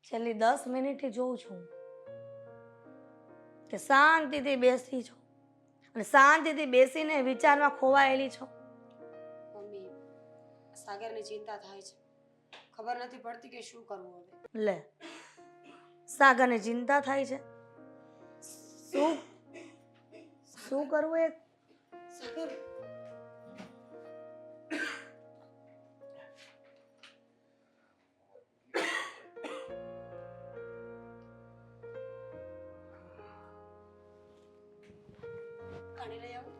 છેલ્લી 10 મિનિટથી જોઉં છું કે શાંતિથી બેસી છો અને શાંતિથી બેસીને વિચારમાં ખોવાયેલી છો. મમ્મી, સાગરની ચિંતા થાય છે. ખબર નથી પડતી કે શું કરવું હવે. લે, સાગરને ચિંતા થાય છે. શું શું કરવું એ સાગર, પાણી લઈ આવું.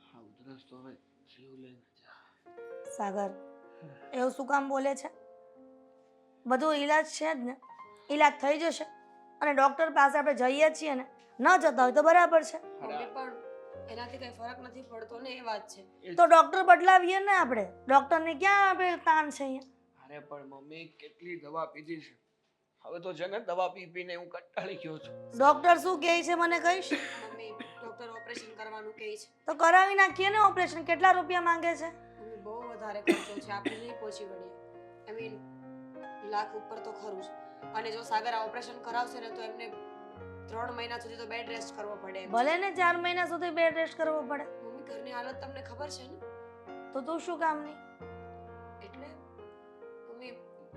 હા ઉધરસ તો હવે જીવ લઈને જા. સાગર એવું શું કામ બોલે છે? બધું ઈલાજ છે જ ને, ઈલાજ થઈ જશે. અને ડૉક્ટર પાસે આપણે જઈએ છીએ ને, ન જતા હોય તો બરાબર છે. મમ્મી પણ એનાથી કઈ ફરક નથી પડતો ને, એ વાત છે. તો ડૉક્ટર બદલાવીએ ને આપણે. ડૉક્ટરની ક્યાં આપણે તાણ છે અહીંયા? અરે પણ મમ્મી કેટલી દવા પીધી છે, હવે તો છે ને દવા પી પીને હું કંટાળી ગયો છું. ડૉક્ટર શું કહે છે મને કહીશ? મમ્મી, ડોક્ટર ઓપરેશન કરવાનું કહે છે. તો કરાવી નાખીએ ને ઓપરેશન. કેટલા રૂપિયા માંગે છે? મમ્મી, બહુ વધારે ખર્ચો છે, આપણે નહીં પહોંચી વળીએ. આઈ મીન લાખ ઉપર તો ખરું જ. અને જો સાગર આ ઓપરેશન કરાવશે ને તો એમને 3 મહિના સુધી તો બેડ રેસ્ટ કરવો પડે એમ છે. ભલે ને 4 મહિના સુધી બેડ રેસ્ટ કરવો પડે, મમ્મી, ઘરની હાલત તમને ખબર છે ને, તો તું શું કામની? એટલે મમ્મી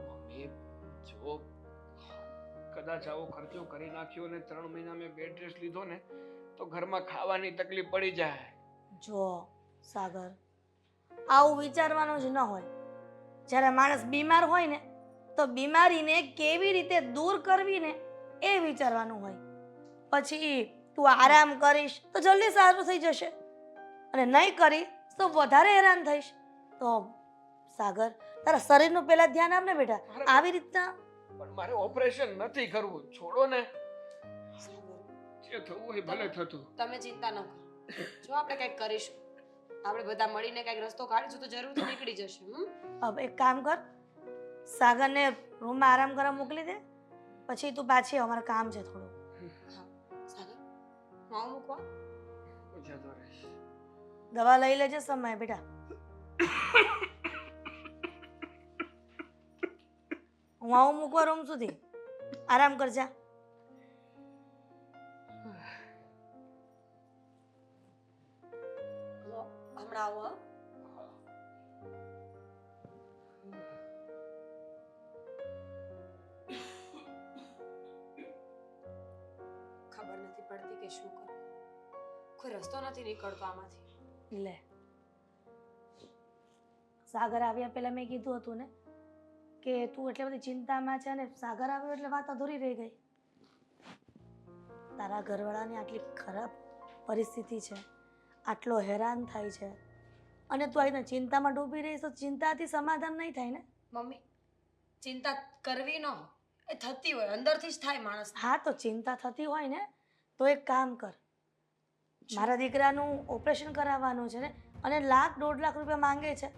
મમ્મી જો કદાચ આવો ખર્ચો કરી નાખ્યો ને 3 મહિના મેં બેડ રેસ્ટ લીધો ને તો ઘરમાં ખાવાની તકલીફ પડી જાય. જો સાગર, આવું વિચારવાનું જ ન હોય. જ્યારે માણસ બીમાર હોય ને તો બીમારીને કેવી રીતે દૂર કરવી ને એ વિચારવાનું હોય. પછી તું આરામ કરીશ તો જલ્દી સારું થઈ જશે, અને નહીં કરીશ તો વધારે હેરાન થઈશ. તો સાગર, તારા શરીરનું પહેલા ધ્યાન આપ ને બેટા. આવી રીતના પણ મારે ઓપરેશન નથી કરવું, છોડો ને. સાગર, જે થવું હોય ભલે થતું. તમે ચિંતા ન કરો. જો આપણે કંઈક કરીશું, આપણે બધા મળીને કંઈક રસ્તો કાઢીશું તો જરૂરથી નીકળી જશે. હવે એક કામ કર, સાગરને રૂમમાં આરામ કરવા મોકલી દે, પછી તું પાછી આવ, અમારે કામ છે થોડું. હા સાગર, માવ મૂકવા. હું જતો રહીશ. દવા લઈ લેજે સમય બેટા. હું આવું મૂકવા રૂમ સુધી. આરામ કરજા. હમણાં આવો હો. ખબર નથી પડતી કે શું કરું. કોઈ રસ્તો નથી નીકળતો આમાંથી. લે, સાગર આવ્યા પહેલા મેં કીધું હતું ને કે તું એટલી બધી ચિંતામાં છે, અને સાગર આવ્યો એટલે વાત અધૂરી રહી ગઈ. તારા ઘરવાળાની આટલી ખરાબ પરિસ્થિતિ છે, આટલો હેરાન થાય છે, અને તું આવીને ચિંતામાં ડૂબી રહીશ તો ચિંતાથી સમાધાન નહીં થાય ને. મમ્મી, ચિંતા કરવી ન હોય, એ થતી હોય અંદરથી જ થાય માણસ. હા, તો ચિંતા થતી હોય ને તો એક કામ કર. મારા દીકરાનું ઓપરેશન કરાવવાનું છે ને, અને 1,00,000-1.5 લાખ રૂપિયા માંગે છે,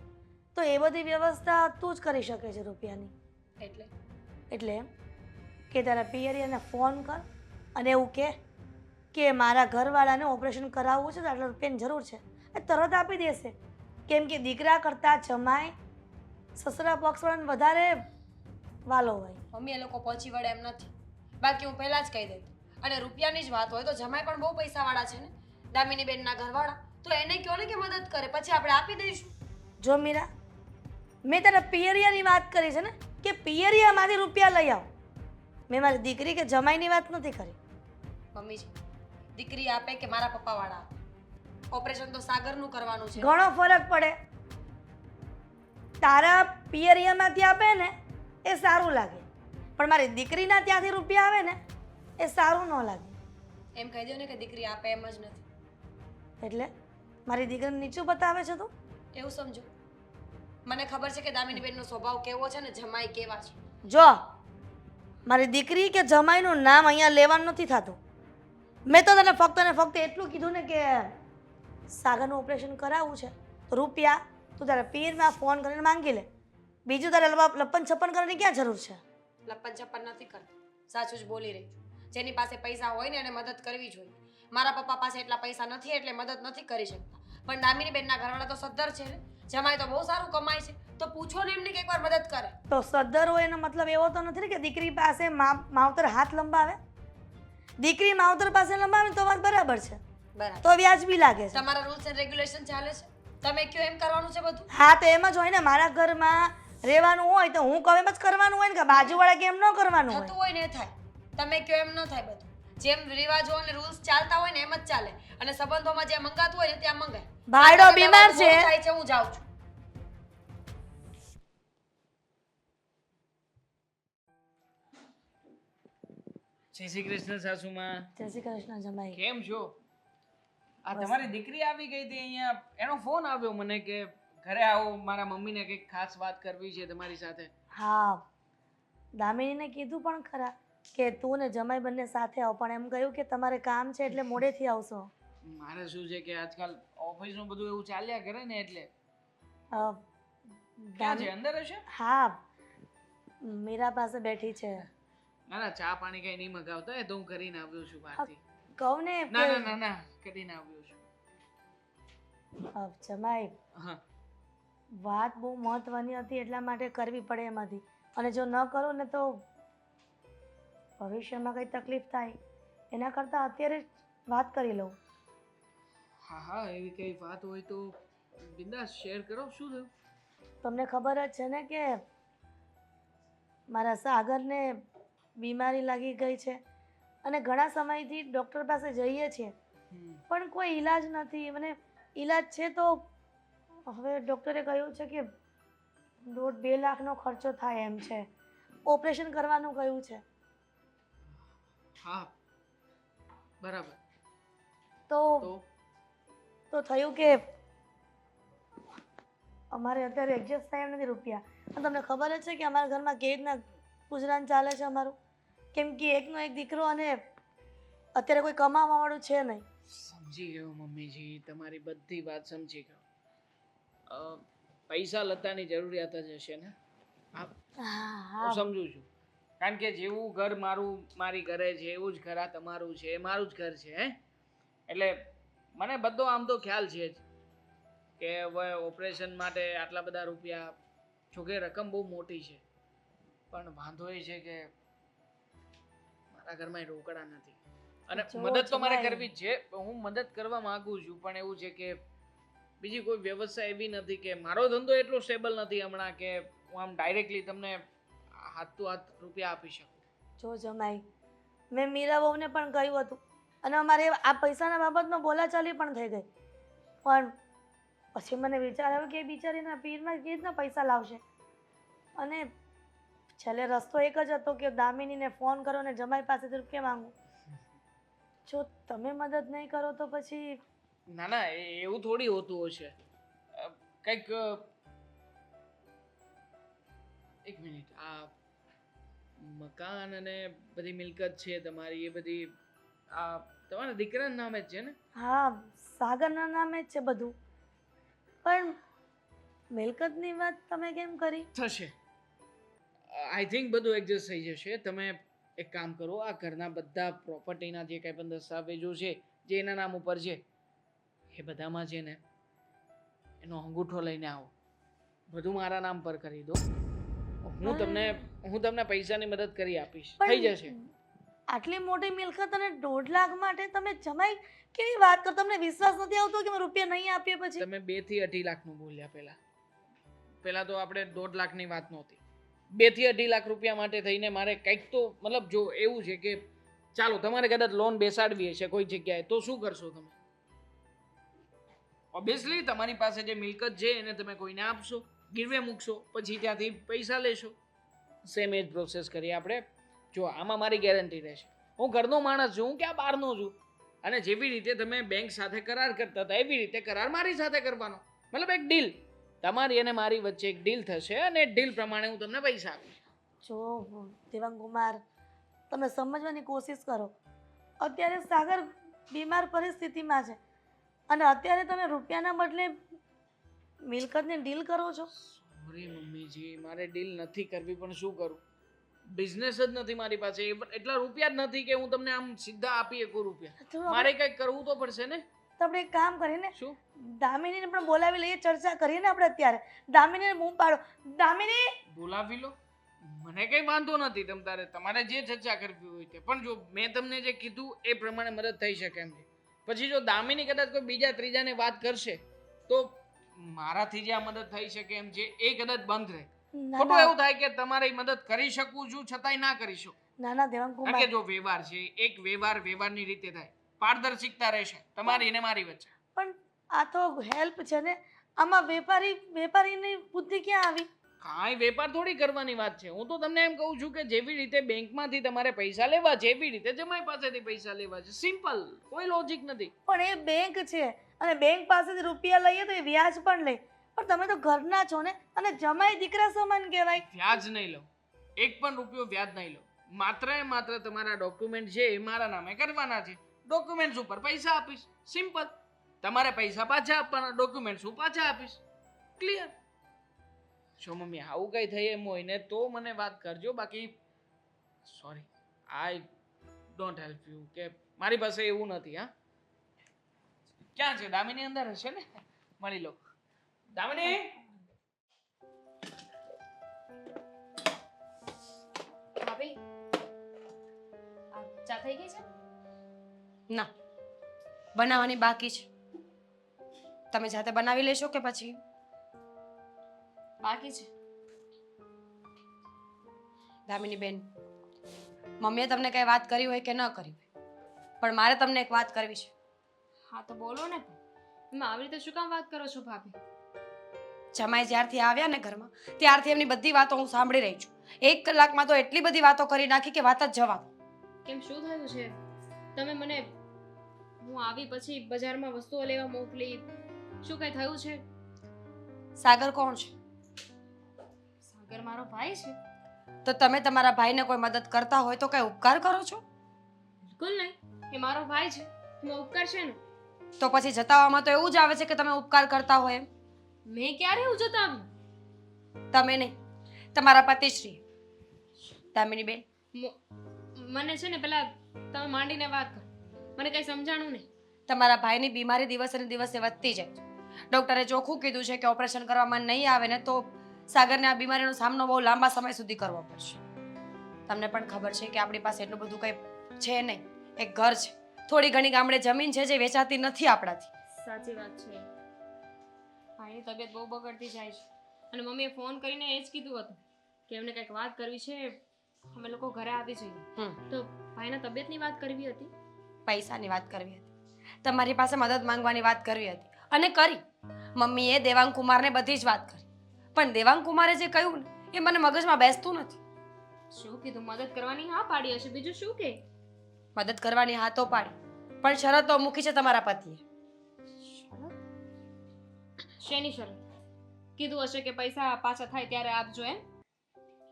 તો એ બધી વ્યવસ્થા તું જ કરી શકે છે રૂપિયાની. એટલે એમ કે તારા પિયરિયાને ફોન કર અને એવું કે મારા ઘરવાળાને ઓપરેશન કરાવવું છે તો આટલા રૂપિયાની જરૂર છે. એ તરત આપી દેશે. કેમ કે દીકરા કરતાં જમાઈ સસરા પક્ષવાળાને વધારે વાલો હોય. મમ્મી, એ લોકો પહોંચી વળે એમ નથી. બાકી હું પહેલા જ કહી દેતી. અને રૂપિયાની જ વાત હોય તો જમાઈ પણ બહુ પૈસાવાળા છે ને, દામિની બેનના ઘરવાળા. તો એને કહો ને કે મદદ કરે, પછી આપણે આપી દઈશું. જો મીરા, મેં તારા પિયરિયાની વાત કરી છે ને, કે પિયરિયામાંથી રૂપિયા લઈ આવ. મેં મારી દીકરી કે જમાઈની વાત નથી કરી. મમ્મીજી, દીકરી આપે કે મારા પપ્પાવાળા આપે, ઓપરેશન તો સાગરનું કરવાનું છે. ઘણો ફરક પડે. તારા પિયરિયામાંથી આપે ને એ સારું લાગે, પણ મારી દીકરીના ત્યાંથી રૂપિયા આવે ને એ સારું ન લાગે. એમ કહી દો ને કે દીકરી આપે એમ જ નથી. એટલે મારી દીકરીને નીચું બતાવે છે તું? એવું સમજો. મને ખબર છે કે દામિની બેનનો સ્વભાવ કેવો છે ને જમાઈ કેવા છે. જો, મારી દીકરી કે જમાઈનું નામ અહીંયા લેવાનું નથી થતું. મેં તો તને ફક્ત ને ફક્ત એટલું કીધું ને કે સાગરનું ઓપરેશન કરાવવું છે તો રૂપિયા તું તારા પીરમાં ફોન કરીને માંગી લે. બીજું તારે લપન છપ્પન કરવાની ક્યાં જરૂર છે? લપ્પન છપ્પન નથી કરતી, સાચું જ બોલી રહી છું. જેની પાસે પૈસા હોય ને એને મદદ કરવી જોઈએ. મારા પપ્પા પાસે એટલા પૈસા નથી એટલે મદદ નથી કરી શકતા, પણ દામિની બેનના ઘરવાળા તો સદ્ધર છે ને, જમાઈ તો બહુ સારું કમાય છે, તો પૂછો ને એમને કે એકવાર મદદ કરે. તો સદ્દર હોય એનો મતલબ એવો તો નથી ને કે દીકરી પાસે માવતર હાથ લંબાવે. દીકરી માવતર પાસે લંબાવે ને તો વાત બરાબર છે, બરાબર. તો વ્યાજબી લાગે છે. તમારા રૂલ્સ એન્ડ રેગ્યુલેશન ચાલે છે, તમે કયો એમ કરવાનું છે બધું. હા તો એમ જ હોય ને, મારા ઘરમાં રહેવાનું હોય તો હું કહું એમ જ કરવાનું હોય ને, કે બાજુવાળા કે એમ ન કરવાનું હોય. થતું હોય ને એ થાય, તમે કયો એમ ન થાય. બધું જેમ રિવાજો અને રૂલ્સ ચાલતા હોય ને એમ જ ચાલે, અને સંબંધોમાં જે મંગાતું હોય ને ત્યાં મંગાય. ભાઈડો બીમાર છે. મોડું થાય છે, હું જાઉં છું. જય શ્રી કૃષ્ણ સાસુમાં. જય શ્રી કૃષ્ણ જમાઈ. કેમ છો? આ તમારી દીકરી આવી ગઈ હતી અહીંયા, એનો ફોન આવ્યો મને કે ઘરે આવો, મારા મમ્મીને કંઈક ખાસ વાત કરવી છે તમારી સાથે. હા, દામિનીને કીધું પણ ખરા કે તું ને જમાઈ બંને સાથે આવો, પણ એમ કહ્યું કે તમારે કામ છે એટલે મોડેથી આવશો. મારે શું છે કે આજકાલ ઓફિસનું બધું એવું ચાલ્યા કરે ને એટલે. અ, ક્યાં છે, અંદર હશે? હા, મીરા પાસે બેઠી છે. ના ના, ચા પાણી કઈ નહીં મગાવતા, એ તો હું કરીને આવ્યો છું બહારથી. કહું ને ના ના કે ના ના, કરીને આવ્યો છું. જમાઈ, હા, વાત બહુ મહત્વની હતી એટલા માટે કરવી પડે એમ હતી, અને જો ન કરું ને તો ભવિષ્યમાં કંઈ તકલીફ થાય, એના કરતાં અત્યારે જ વાત કરી લઉં. હા હા, એવી કઈ વાત હોય તો બિંદાસ શેર કરો. શું થયું? તમને ખબર જ છે ને કે મારા સાગરને બીમારી લાગી ગઈ છે, અને ઘણા સમયથી ડૉક્ટર પાસે જઈએ છીએ પણ કોઈ ઈલાજ નથી. મને ઈલાજ છે તો હવે ડૉક્ટરે કહ્યું છે કે 1.5-2 લાખનો ખર્ચો થાય એમ છે, ઓપરેશન કરવાનું કહ્યું છે. હા, બરાબર. તો તો થયું કે અમારે અત્યારે એડજસ્ટ થાય એમ નથી રૂપિયા, અને તમને ખબર જ છે કે અમારા ઘરમાં કેવી રીતના ગુજરાન ચાલે છે અમારું, કેમ કે એકનો એક દીકરો અને અત્યારે કોઈ કમાવાવાળું છે નહીં. સમજી ગયો મમ્મીજી, તમારી બધી વાત સમજી ગયો. પૈસા લતાની જરૂરિયાત જ હશે ને? હા, હું સમજુ છું. કારણ કે જેવું ઘર મારી ઘરે છે એવું જ ઘર આ તમારું છે, એ મારું જ ઘર છે. એટલે મને બધો આમ તો ખ્યાલ છે જ કે હવે ઓપરેશન માટે આટલા બધા રૂપિયા, જોકે રકમ બહુ મોટી છે, પણ વાંધો એ છે કે મારા ઘરમાં રોકડા નથી, અને મદદ તો મારે કરવી જ છે. હું મદદ કરવા માંગુ છું, પણ એવું છે કે બીજી કોઈ વ્યવસ્થા એવી નથી કે મારો ધંધો એટલો સ્ટેબલ નથી હમણાં કે હું આમ ડાયરેક્ટલી તમને હાથ તો હાથ રૂપિયા આપી શકું. જો જમાઈ, મેં મીરા બહુને પણ કહ્યું હતું, અને અમારે આ પૈસાના બાબતમાં બોલાચાલી પણ થઈ ગઈ, પણ પછી મને વિચાર આવ્યો કે એ બિચારીના પીરમાં કેવી રીતના પૈસા લાવશે, અને છેલ્લે રસ્તો એક જ હતો કે દામિનીને ફોન કરો ને જમાઈ પાસેથી રૂપિયા માંગુ. જો તમે મદદ નહીં કરો તો પછી ના ના, એવું થોડી હોતું હશે. કંઈક એક મિનિટ, આ મકાન અને બધી મિલકત છે તમારી, એ બધી આ તમારા દીકરાના નામે જ છે ને? હા, સાગરના નામે જ છે બધું, પણ મિલકતની વાત તમે કેમ કરી? થશે, આઈ થિંક બધું એડજસ્ટ થઈ જશે. તમે એક કામ કરો, આ ઘરના બધા પ્રોપર્ટીના જે કંઈ પણ દસ્તાવેજો છે જે એના નામ ઉપર છે એ બધામાં છે ને એનો અંગૂઠો લઈને આવો, બધું મારા નામ પર કરી દો. હું તમને પૈસાની મદદ કરી આપીશ, થઈ જશે. આટલી મોટી મિલકત અને 1.5 લાખ માટે તમે જમાઈ કેવી વાત કરો? તમને વિશ્વાસ નથી આવતો કે અમે રૂપિયા નહીં આપીએ? પછી તમે 2 થી 2.5 લાખનું બોલ્યા. પહેલા તો આપણે 1.5 લાખની વાત નહોતી. 2 થી 2.5 લાખ રૂપિયા માટે થઈને મારે કંઈક તો, મતલબ જો એવું છે કે ચાલો તમારે કદાચ લોન બેસાડવી હશે કોઈ જગ્યાએ, તો શું કરશો તમે? ઓબ્વિયસલી તમારી પાસે જે મિલકત છે એને તમે કોઈને આપશો, ગીરવે મૂકશો, પછી ત્યાંથી પૈસા લેશો. સેમ એજ પ્રોસેસ કરીએ આપણે. જો આમાં મારી ગેરંટી રહેશે, હું ઘરનો માણસ છું, હું ક્યાં બહારનો છું, અને જેવી રીતે તમે બેંક સાથે કરાર કરતા હતા એવી રીતે કરાર મારી સાથે કરવાનો. મતલબ એક ડીલ, તમારી અને મારી વચ્ચે એક ડીલ થશે, અને ડીલ પ્રમાણે હું તમને પૈસા આપીશ. જો દેવાંગ કુમાર, તમે સમજવાની કોશિશ કરો. અત્યારે સાગર બીમાર પરિસ્થિતિમાં છે, અને અત્યારે તમે રૂપિયાના બદલે મિલકતની ડીલ કરો છો. સોરી મમ્મીજી, મારે ડીલ નથી કરવી, પણ શું કરું? બિઝનેસ જ નથી મારી પાસે, એટલા રૂપિયા જ નથી કે હું તમને આમ સીધા આપી શકું રૂપિયા. મારે કંઈક કરવું તો પડશે ને. તો આપણે એક કામ કરીને શું? દામિનીને પણ બોલાવી લઈએ, ચર્ચા કરીએ ને આપણે અત્યારે. દામિનીને બૂમ પાડો, દામિની. બોલાવી લો, મને કઈ વાંધો નથી. તમારે જે ચર્ચા કરવી હોય તે, પણ જો મેં તમને જે કીધું એ પ્રમાણે મદદ થઈ શકે એમ છે. પછી જો દામિની કદાચ કોઈ બીજા ત્રીજાને વાત કરશે તો મારાથી જે આ મદદ થઈ શકે એમ છે એ કદાચ બંધ રહે. ના ખોટું ના એવું થાય કે તમારી મદદ કરી શકું છું છતાંય ના કરી શકું. ના ના દેવાંગ કારણ કે કુમાર, જો વ્યવહાર છે, એક વ્યવહારની રીતે થાય, પારદર્શિકતા રહેશે તમારી અને મારી વચ્ચે. પણ આ તો હેલ્પ છે ને, આમાં વેપારીની બુદ્ધિ ક્યાં આવી? કાંઈ વેપાર થોડી કરવાની વાત છે. હું તો તમને એમ કહું છું કે જેવી રીતે બેંકમાંથી તમારે પૈસા લેવા છે એવી રીતે જમાઈ પાસેથી પૈસા લેવા છે. સિમ્પલ, કોઈ લોજિક નથી. પણ એ બેંક છે અને બેંક પાસેથી રૂપિયા લઈએ તો એ વ્યાજ પણ લે. પણ તમે તો ઘરના છો ને, અને જમાઈ દીકરા સમાન કહેવાય. વ્યાજ નહીં લો, એક પણ રૂપિયો વ્યાજ નહીં લો. માત્ર એ માત્ર તમારા ડોક્યુમેન્ટ છે એ મારા નામે કરવાના છે. ડોક્યુમેન્ટ્સ ઉપર પૈસા આપીશ. સિમ્પલ. તમારે પૈસા પાછા આપવાના, ડોક્યુમેન્ટ્સ હું પાછા આપીશ. ક્લિયર? જો મમ્મી આવું કઈ થઈ એમ હોય ને તો મને વાત કરજો. બાકી sorry, I don't help you. કે મારી પાસે એવું નથી. હા, ક્યાં છે દામિની? અંદર હશે ને, મળી લો. દામિની, ભાભી આ ચા થઈ ગઈ છે? ના, બનાવવાની બાકી છે. તમે જાતે બનાવી લેશો કે પછી? બાકી છે. દામિની બેન, મમ્મીએ તમને કઈ વાત કરી હોય કે ન કરી હોય, પણ મારે તમને એક વાત કરવી છે. હા તો બોલો ને. એમાં આવી રીતે શું કામ વાત કરો છો ભાભી? જમાઈ જ્યારથી આવ્યા ને ઘરમાં ત્યારથી એમની બધી વાતો હું સાંભળી રહી છું. 1 કલાકમાં તો એટલી બધી વાતો કરી નાખી કે વાત જ જવા દો. કેમ, શું થયું છે? તમે મને હું આવી પછી બજારમાં વસ્તુઓ લેવા મોકલી, શું કઈ થયું છે? સાગર કોણ છે? સાગર મારો ભાઈ છે. તો તમે તમારા ભાઈને કોઈ મદદ કરતા હોય તો કઈ ઉપકાર કરો છો? બિલકુલ નહીં, એ મારો ભાઈ છે. એમાં ઉપકાર છે ને? તો પછી જતાવામાં તો એવું જ આવે છે કે તમે ઉપકાર કરતા હોય એમ. મેં ક્યારે એવું જતાવ્યું? તમે નહીં, તમારા પતિશ્રી. દામિની બેન, મને છે ને પેલા તમે માંડીને વાત કરો. મને કઈ સમજાણું નહીં. તમારા ભાઈની બીમારી દિવસે ને દિવસે વધતી જાય છે. ડોક્ટરે ચોખ્ખું કીધું છે કે ઓપરેશન કરવામાં નહીં આવે ને તો સાગરને આ બીમારીનો સામનો બહુ લાંબા સમય સુધી કરવો પડશે. તમને પણ ખબર છે કે આપણી પાસે એટલું બધું કંઈ છે નહીં. એક ઘર છે, થોડી ઘણી ગામડે જમીન છે જે વેચાતી નથી આપણાથી. સાચી વાત છે. ભાઈની તબિયત બહુ બગડતી જાય છે અને મમ્મીએ ફોન કરીને એ જ કીધું હતું કે એમને કંઈક વાત કરવી છે, અમે લોકો ઘરે આવી જઈએ. તો ભાઈના તબિયતની વાત કરવી હતી, પૈસાની વાત કરવી હતી, તમારી પાસે મદદ માંગવાની વાત કરવી હતી અને કરી. મમ્મીએ દેવાંગ કુમારને બધી જ વાત કરી, પણ દેવાંગ કુમારે જે કહ્યું ને એ મને મગજમાં બેસતું નથી. શું કીધું? મદદ કરવાની હા પાડી હશે, બીજું શું કે? મદદ કરવાની હા તો પાડી, પણ શરતો મૂકી છે તમારા પતિએ. શેની શરત? કીધું હશે કે પૈસા પાછા થાય ત્યારે આપજો એમ?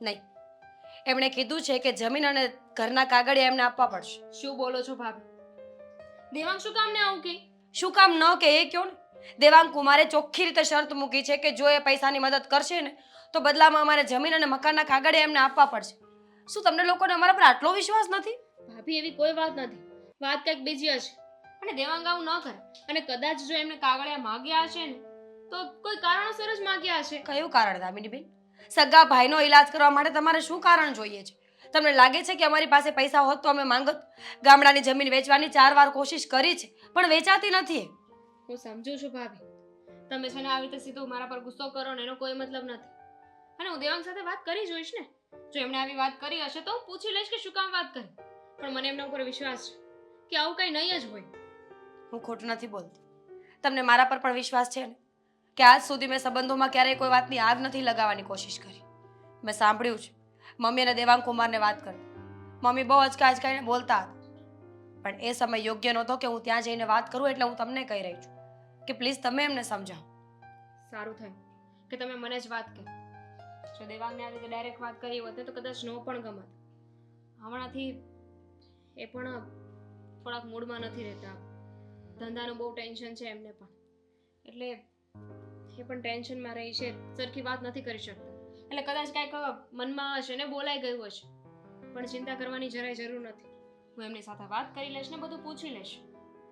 નહીં, એમણે કીધું છે કે જમીન અને ઘરના કાગળિયા એમને આપવા પડશે. શું બોલો છો ભાભી? દેવાંગ શું કામ ને આવું કે? શું કામ ન કે એ કયો ને. દેવાંગ કુમારે ચોખ્ખી રીતે શરત મૂકી છે કે જો એ પૈસાની મદદ કરશે ને તો બદલામાં અમારે જમીન અને મકાનના કાગળિયા એમને આપવા પડશે. શું તમને લોકોને અમારા પર આટલો વિશ્વાસ નથી? ભાભી એવી કોઈ વાત નથી. વાત કંઈક બીજી હશે. અને દેવાંગ આવું ન કરે. અને કદાચ જો એમને કાગળિયા માંગ્યા હશે ને તો કોઈ કારણોસર જ માંગ્યા હશે. કયું કારણ દામિનીબેન? સગા ભાઈનો ઈલાજ કરવા માટે તમારે શું કારણ જોઈએ છે? તમને લાગે છે કે અમારી પાસે પૈસા હોત તો અમે માંગત? ગામડાની જમીન વેચવાની 4 વાર કોશિશ કરી છે પણ વેચાતી નથી. હું સમજુ છું ભાભી. તમે છે ને આવી રીતે સીધો મારા પર ગુસ્સો કરો ને એનો કોઈ મતલબ નથી. અને હું દેવાંગ સાથે વાત કરી જોઈશ ને. જો એમણે આવી વાત કરી હશે તો હું પૂછી લઈશ કે શું કામ વાત કરી. પણ મને એમના ઉપર વિશ્વાસ છે કે આવું કંઈ નહીં જ હોય. હું ખોટું નથી બોલતી. તમને મારા પર પણ વિશ્વાસ છે ને કે આજ સુધી મેં સંબંધોમાં ક્યારેય કોઈ વાતની આગ નથી લગાવવાની કોશિશ કરી. મેં સાંભળ્યું છે મમ્મી અને દેવાંગ કુમારને વાત કરતા. મમ્મી બહુ અચકાઈને બોલતા હતા, પણ એ સમય યોગ્ય નહોતો કે હું ત્યાં જઈને વાત કરું, એટલે હું તમને કહી રહી છું કે પ્લીઝ તમે એમને સમજાવો. સારું થયું કે તમે મને જ વાત કરી. જો દેવાંગને આવી રીતે ડાયરેક્ટ વાત કરી હોત ને તો કદાચ નો પણ ગમત. હમણાંથી એ પણ થોડાક મૂડમાં નથી રહેતા. ધંધાનું બહુ ટેન્શન છે એમને પણ, એટલે એ પણ ટેન્શનમાં રહી છે, સરખી વાત નથી કરી શકતા. એટલે કદાચ કાંઈક મનમાં હશે ને બોલાઈ ગયું હશે, પણ ચિંતા કરવાની જરાય જરૂર નથી. હું એમની સાથે વાત કરી લઈશ ને બધું પૂછી લઈશ.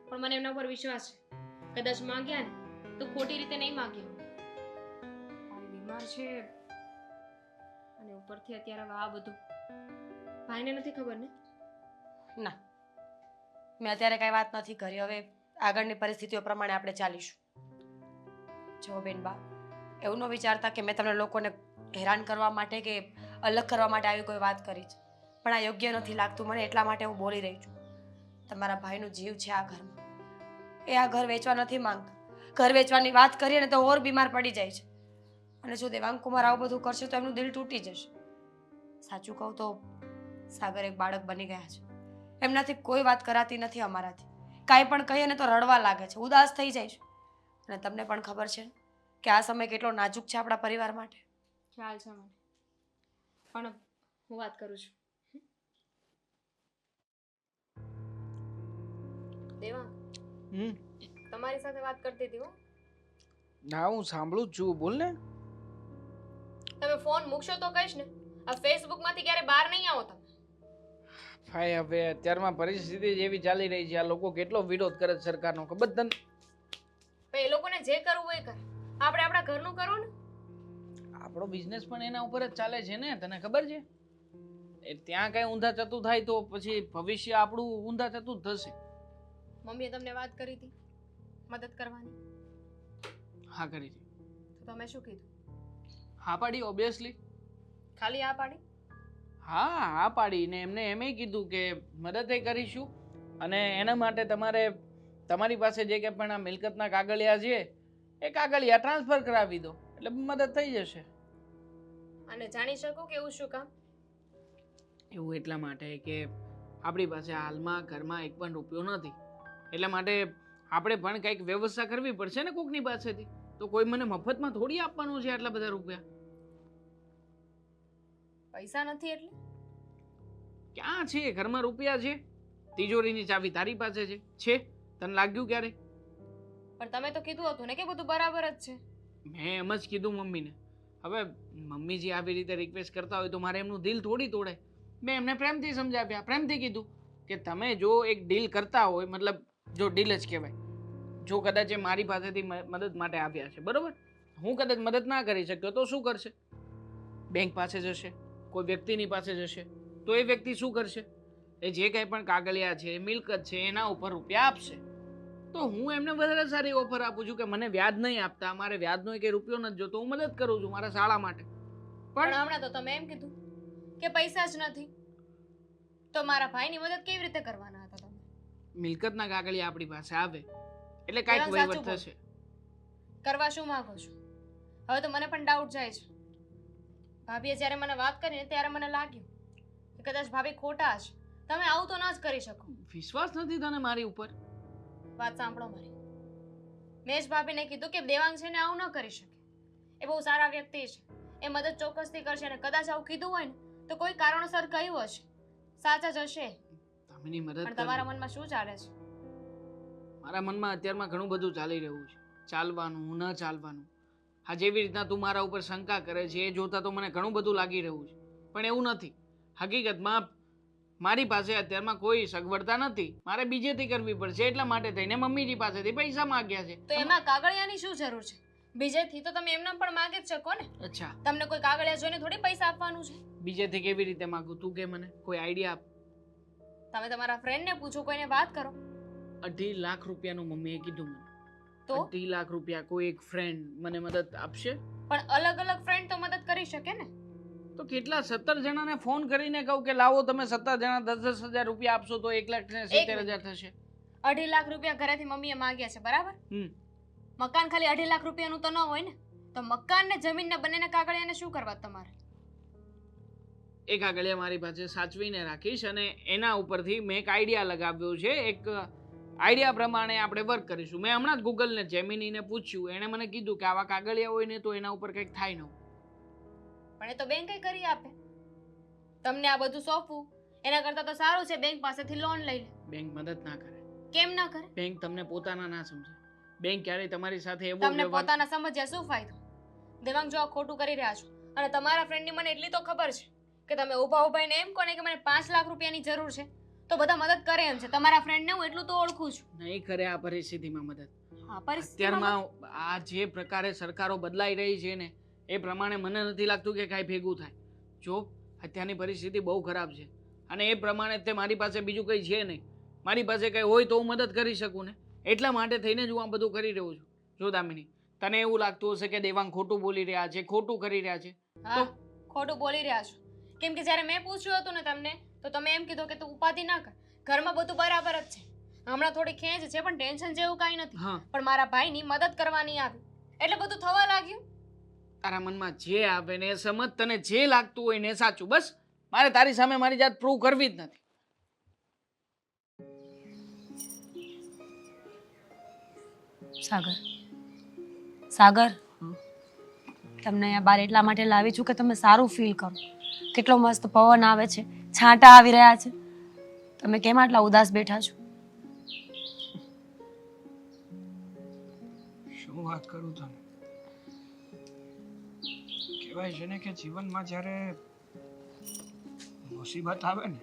પણ મને એમના ઉપર વિશ્વાસ છે કદાચ માંગ્યા ને તો ખોટી રીતે નહીં માંગ્યા. ભાઈ બીમાર છે અને ઉપરથી અત્યારે હવે આ બધું ભાઈને નથી ખબર ને. ના, મેં અત્યારે કાંઈ વાત નથી કરી. હવે આગળની પરિસ્થિતિઓ પ્રમાણે આપણે ચાલીશું. જો બેનબા, એવું ન વિચારતા કે મેં તમને લોકોને હેરાન કરવા માટે કે અલગ કરવા માટે આવી કોઈ વાત કરી છે, પણ આ યોગ્ય નથી લાગતું મને, એટલા માટે હું બોલી રહી છું. તમારા ભાઈનો જીવ છે આ ઘરમાં, એ આ ઘર વેચવા નથી માંગતા. ઘર વેચવાની વાત કરીએ ને તો ઓર બીમાર પડી જાય છે. અને જો દેવાંગ કુમાર આવું બધું કરશે તો એમનું દિલ તૂટી જશે. સાચું કહું તો સાગર એક બાળક બની ગયા છે. એમનાથી કોઈ વાત કરાતી નથી અમારાથી. કાંઈ પણ કહીએ ને તો રડવા લાગે છે, ઉદાસ થઈ જાય છે. અને તમને પણ ખબર છે કે આ સમય કેટલો નાજુક છે આપણા પરિવાર માટે. ખ્યાલ છે મને, પણ હું વાત કરું છું. દેવાંગ, તમારી સાથે વાત કરતી હતી હું. ના, હું સાંભળું જ છું, બોલ ને. તમે ફોન મૂકશો તો કહીશ ને. આ ફેસબુક માંથી ક્યારે બહાર નહીં આવો તમે. ભાઈ હવે અત્યારમાં પરિસ્થિતિ જેવી ચાલી રહી છે, આ લોકો કેટલો વિરોધ કરે છે સરકારનો, ખબર તને? પણ એ લોકોને જે કરવું હોય એ કરે, આપણે આપણા ઘરનું કરવું ને. આપણો બિઝનેસ પણ એના ઉપર જ ચાલે છે ને, તને ખબર છે? એ ત્યાં કઈ ઊંધા ચતું થાય તો પછી ભવિષ્ય આપણું ઊંધા ચતું જ થશે. મમ્મીએ તમને વાત કરી હતી મદદ કરવાની, હા કરી છે. તો તમે શું કીધું? હા પાડી, ઓબ્વિયસલી. ખાલી આ પાડી? હા પાડી ને એમને એમ કીધું કે મદદ કરીશું અને એના માટે તમારે તમારી પાસે જે કે પણ આ મિલકતના કાગળિયા છે એ કાગળિયા ટ્રાન્સફર કરાવી દો એટલે મદદ થઈ જશે. અને જાણી શકું કે એવું શું કામ? એવું એટલા માટે કે આપણી પાસે હાલમાં ઘરમાં એક પણ રૂપિયો નથી, એટલા માટે આપણે પણ કંઈક વ્યવસ્થા કરવી પડશે ને કોકની પાસેથી. તો કોઈ મને મફતમાં થોડી આપવાનું છે આટલા બધા રૂપિયા. પૈસા નથી એટલે? ક્યાં છે ઘરમાં રૂપિયા છે? તિજોરીની ચાવી તારી પાસે છે? તને લાગ્યું ક્યારે? પણ તમે તો કીધું હતું ને કે બધું બરાબર જ છે. મેં એમ જ કીધું મમ્મીને. હવે મમ્મીજી આવી રીતે રિક્વેસ્ટ કરતા હોય તો મારે એમનું દિલ થોડી તોડે. મેં એમને પ્રેમથી સમજાવ્યા, પ્રેમથી કીધું કે તમે જો એક ડીલ કરતા હોય, મતલબ જો ડીલ જ કહેવાય, જો કદાચ એ મારી પાસેથી મદદ માટે આવ્યા છે, બરોબર, હું કદાચ મદદ ના કરી શક્યો તો શું કરશે? બેંક પાસે જશે, કોઈ વ્યક્તિની પાસે જશે, તો એ વ્યક્તિ શું કરશે? એ જે કંઈ પણ કાગળિયા છે, મિલકત છે, એના ઉપર રૂપિયા આપશે. તો હું એમને વધારે સારી ઓફર આપું છું કે મને વ્યાજ નહીં આપતા, મારે વ્યાજનો એક રૂપિયો નથી જોતો, હું મદદ કરું છું મારા શાળા માટે. પણ હમણાં તો તમે એમ કીધું કે પૈસા જ નથી, તો મારા ભાઈની મદદ કેવી રીતે કરવાના હતા તમે? મિલકતના કાગળિયા આપણી પાસે આવે એટલે કાંઈક વહીવટ થશે. કરવા શું માંગો છો? હવે તો મને પણ ડાઉટ જાય છે. ભાભીએ જ્યારે મને વાત કરી ને ત્યારે મને લાગ્યું કે કદાચ ભાભી ખોટા હશે. તમે આવું તો ના જ કરી શકો. વિશ્વાસ નથી તને મારી ઉપર? વાત સાંભળો મારી. મેં જ ભાભીને કીધું કે દેવાંગ છે ને આવું ન કરી શકે. એ બહુ સારા વ્યક્તિ છે, એ મદદ ચોક્કસથી કરશે. અને કદાચ આવું કીધું હોય ને તો કોઈ કારણોસર કહ્યું હશે, સાચા જ હશે. તમેની મદદ પણ તમારા મનમાં શું ચાલે છે? મારા મનમાં અત્યારમાં ઘણું બધું ચાલી રહ્યું છે, ચાલવાનું ન ચાલવાનું. હા, જેવી રીતના તું મારા ઉપર શંકા કરે છે એ જોતા તો મને ઘણું બધું લાગી રહ્યું છે, પણ એવું નથી. હકીકતમાં મારી પાસે અત્યારમાં કોઈ સગવડતા નથી, મારે બીજેથી કરવી પડશે, એટલા માટે થઈને મમ્મીજી પાસેથી પૈસા માંગ્યા છે. તો એમાં કાગળિયાની શું જરૂર છે? બીજેથી તો તમે એમના પણ માંગી જ શકો ને. અચ્છા, તમને કોઈ કાગળિયા જોઈને થોડી પૈસા આપવાનું છે. બીજેથી કેવી રીતે માંગુ? તું કે મને કોઈ આઈડિયા આપ. તમે તમારા ફ્રેન્ડને પૂછો, કોઈને વાત કરો. 2.5 લાખ રૂપિયાનું મમ્મીએ કીધું મને. તો 2.5 લાખ રૂપિયા કોઈ એક ફ્રેન્ડ મને મદદ આપશે? પણ અલગ અલગ ફ્રેન્ડ તો મદદ કરી શકે ને. તો કેટલા 17 જણાને ફોન કરીને કહું કે લાવો તમે 17 જણા 10,000 રૂપિયા આપશો તો 1,70,000 થશે. 2.5 લાખ રૂપિયા ઘરેથી મમ્મીએ માંગ્યા છે, બરાબર? મકાન ખાલી 2.5 લાખ રૂપિયાનું તો ન હોય ને. તો મકાન ને જમીન ને બંનેના કાગળિયાને શું કરવા તમારે? એ કાગળિયા મારી પાસે સાચવીને રાખીશ અને એના ઉપરથી મેં એક આઈડિયા લગાવ્યો છે. એક આઈડિયા પ્રમાણે આપણે વર્ક કરીશું. મેં હમણાં જ ગૂગલને, જેમિનીને પૂછ્યું, એણે મને કીધું કે આવા કાગળિયા હોય ને તો એના ઉપર કંઈક થાય ન. પણ એ તો બેંક કરી આપે. તમને આ બધું સોંપવું એના કરતાં તો સારું છે બેંક પાસેથી લોન લઈ લે. બેંક મદદ ના કરે. કેમ ના કરે? બેંક તમને પોતાના ના સમજે. બેંક ક્યારેય તમારી સાથે એવો તમને પોતાના સમજ્યા શું ફાયદો? દેવાંગ, જો આ ખોટું કરી રહ્યા છો અને તમારા ફ્રેન્ડની મને એટલી તો ખબર છે કે તમે ઊભા ઊભાઈને એમ કોને કે મને 5 લાખ રૂપિયાની જરૂર છે તો બધા મદદ કરે એમ છે. તમારા ફ્રેન્ડને હું એટલું તો ઓળખું છું. નહીં કરે આ પરિસ્થિતિમાં મદદ. હા પરિસ્થિતિમાં અત્યારમાં આ જે પ્રકારે સરકારો બદલાઈ રહી છે ને એ પ્રમાણે મને નથી લાગતું કે કાંઈ ભેગું થાય. જો અત્યારની પરિસ્થિતિ બહુ ખરાબ છે અને એ પ્રમાણે તે મારી પાસે બીજું કંઈ છે નહીં. મારી પાસે કંઈ હોય તો હું મદદ કરી શકું ને, એટલા માટે થઈને જ હું આ બધું કરી રહ્યો છું. જો દામિની, તને એવું લાગતું હશે કે દેવાંગ ખોટું બોલી રહ્યા છે, ખોટું કરી રહ્યા છે, હા ખોટું બોલી રહ્યા છો. કેમ કે જ્યારે મેં પૂછ્યું હતું ને તમને તો તમે એમ કીધું કે તું ઉપાધિ ના કર, ઘરમાં બધું બરાબર જ છે. હમણાં થોડી ખેંચ છે પણ ટેન્શન જેવું કાંઈ નથી. હા, પણ મારા ભાઈની મદદ કરવાની આવી એટલે બધું થવા લાગ્યું. તારા મનમાં જે આવે ને એ સમજ, તને જે લાગતું હોય ને એ સાચું. બસ મારે તારી સામે મારી જાત પ્રૂવ કરવી જ નથી. સાગર, સાગર, તમને અહીંયા બહાર એટલા માટે લાવી છું કે તમે સારું ફીલ કરો. કેટલો મસ્ત પવન આવે છે, છાંટા આવી રહ્યા છે. તમે કેમ આટલા ઉદાસ બેઠા છો? શું વાત કરું તને? કહેવાય છે ને કે જીવનમાં જ્યારે મુસીબત આવે ને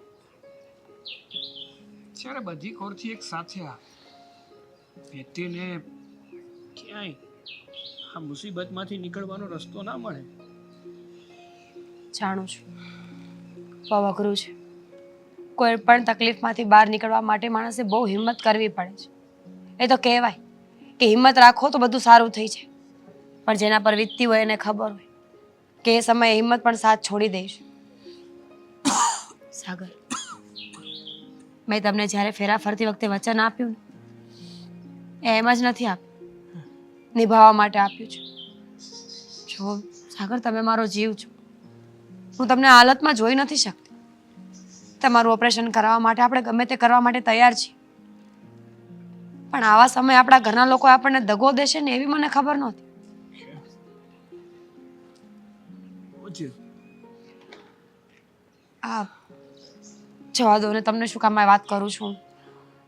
ત્યારે બધી કોરથી એક સાથે આવે. વ્યક્તિને ક્યાંય આ મુસીબતમાંથી નીકળવાનો રસ્તો ના મળે. જાણું છું, બહુ અઘરું છે. કોઈ પણ તકલીફમાંથી બહાર નીકળવા માટે માણસે બહુ હિંમત કરવી પડે છે. એ તો કહેવાય કે હિંમત રાખો તો બધું સારું થઈ જાય. પણ જેના પર વીતતી હોય એને ખબર હોય કે એ સમયે હિંમત પણ સાથ છોડી દઈશ. સાગર, મેં તમને જ્યારે ફેરા ફરતી વખતે વચન આપ્યું ને એ એમ જ નથી આપ્યું, નિભાવવા માટે આપ્યું છે. જો સાગર, તમે મારો જીવ છો. હું તમને આ હાલતમાં જોઈ નથી શકતી. તમારું ઓપરેશન કરાવવા માટે આપણે ગમે તે કરવા માટે તૈયાર છીએ. પણ આવા સમયે આપણા ઘરના લોકો આપણને દગો દેશે ને એવી મને ખબર નહોતી. આ જવા દો ને, તમને શું કામ આ વાત કરું છું?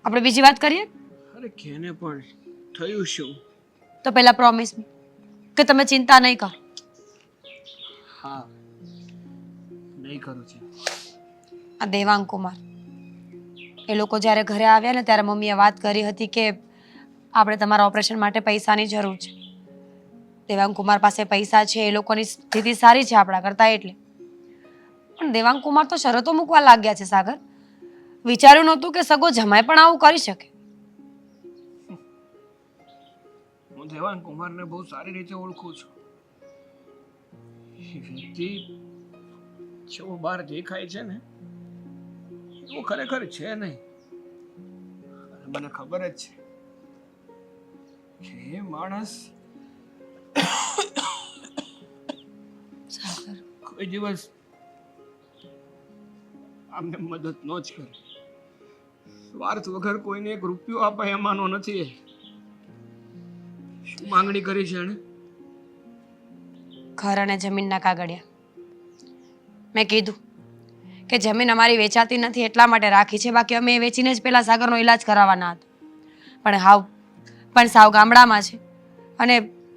આપણે બીજી વાત કરીએ. અરે કેને પણ થયું શું? તો પહેલા પ્રોમિસ મી કે તમે ચિંતા નહીં કરો. હા, નહીં કરું છું. આ દેવાંગ કુમાર, એ લોકો જ્યારે ઘરે આવ્યા ને ત્યારે મમ્મીએ વાત કરી હતી કે આપણે તમારા ઓપરેશન માટે પૈસાની જરૂર છે. દેવાંગ કુમાર પાસે પૈસા છે, એ લોકોની સ્થિતિ સારી છે આપણા કરતાં એટલે. પણ દેવાંગ કુમાર તો શરતો મૂકવા લાગ્યા છે. સાગર, વિચાર્યું નહોતું કે સગો જમાઈ પણ આવું કરી શકે. હું દેવાંગ કુમારને બહુ સારી રીતે ઓળખું છું. એ વ્યક્તિ જેવો બહાર દેખાય છે ને એવું ખરેખર છે નહીં. અને મને ખબર જ છે કે એ માણસ સાગર, કોઈ દિવસ આમને મદદ ન જ કરે. સ્વાર્થ વગર કોઈને એક રૂપિયો આપે એમાંનો નથી. શું માંગણી કરી છે એણે? ઘર અને જમીનના કાગળિયા. મેં કીધું કે જમીન અમારી વેચાતી નથી એટલા માટે રાખી છે, બાકી અમે એ વેચીને જ પેલા સાગરનો ઈલાજ કરાવવાના હતા. પણ સાવ ગામડામાં છે અને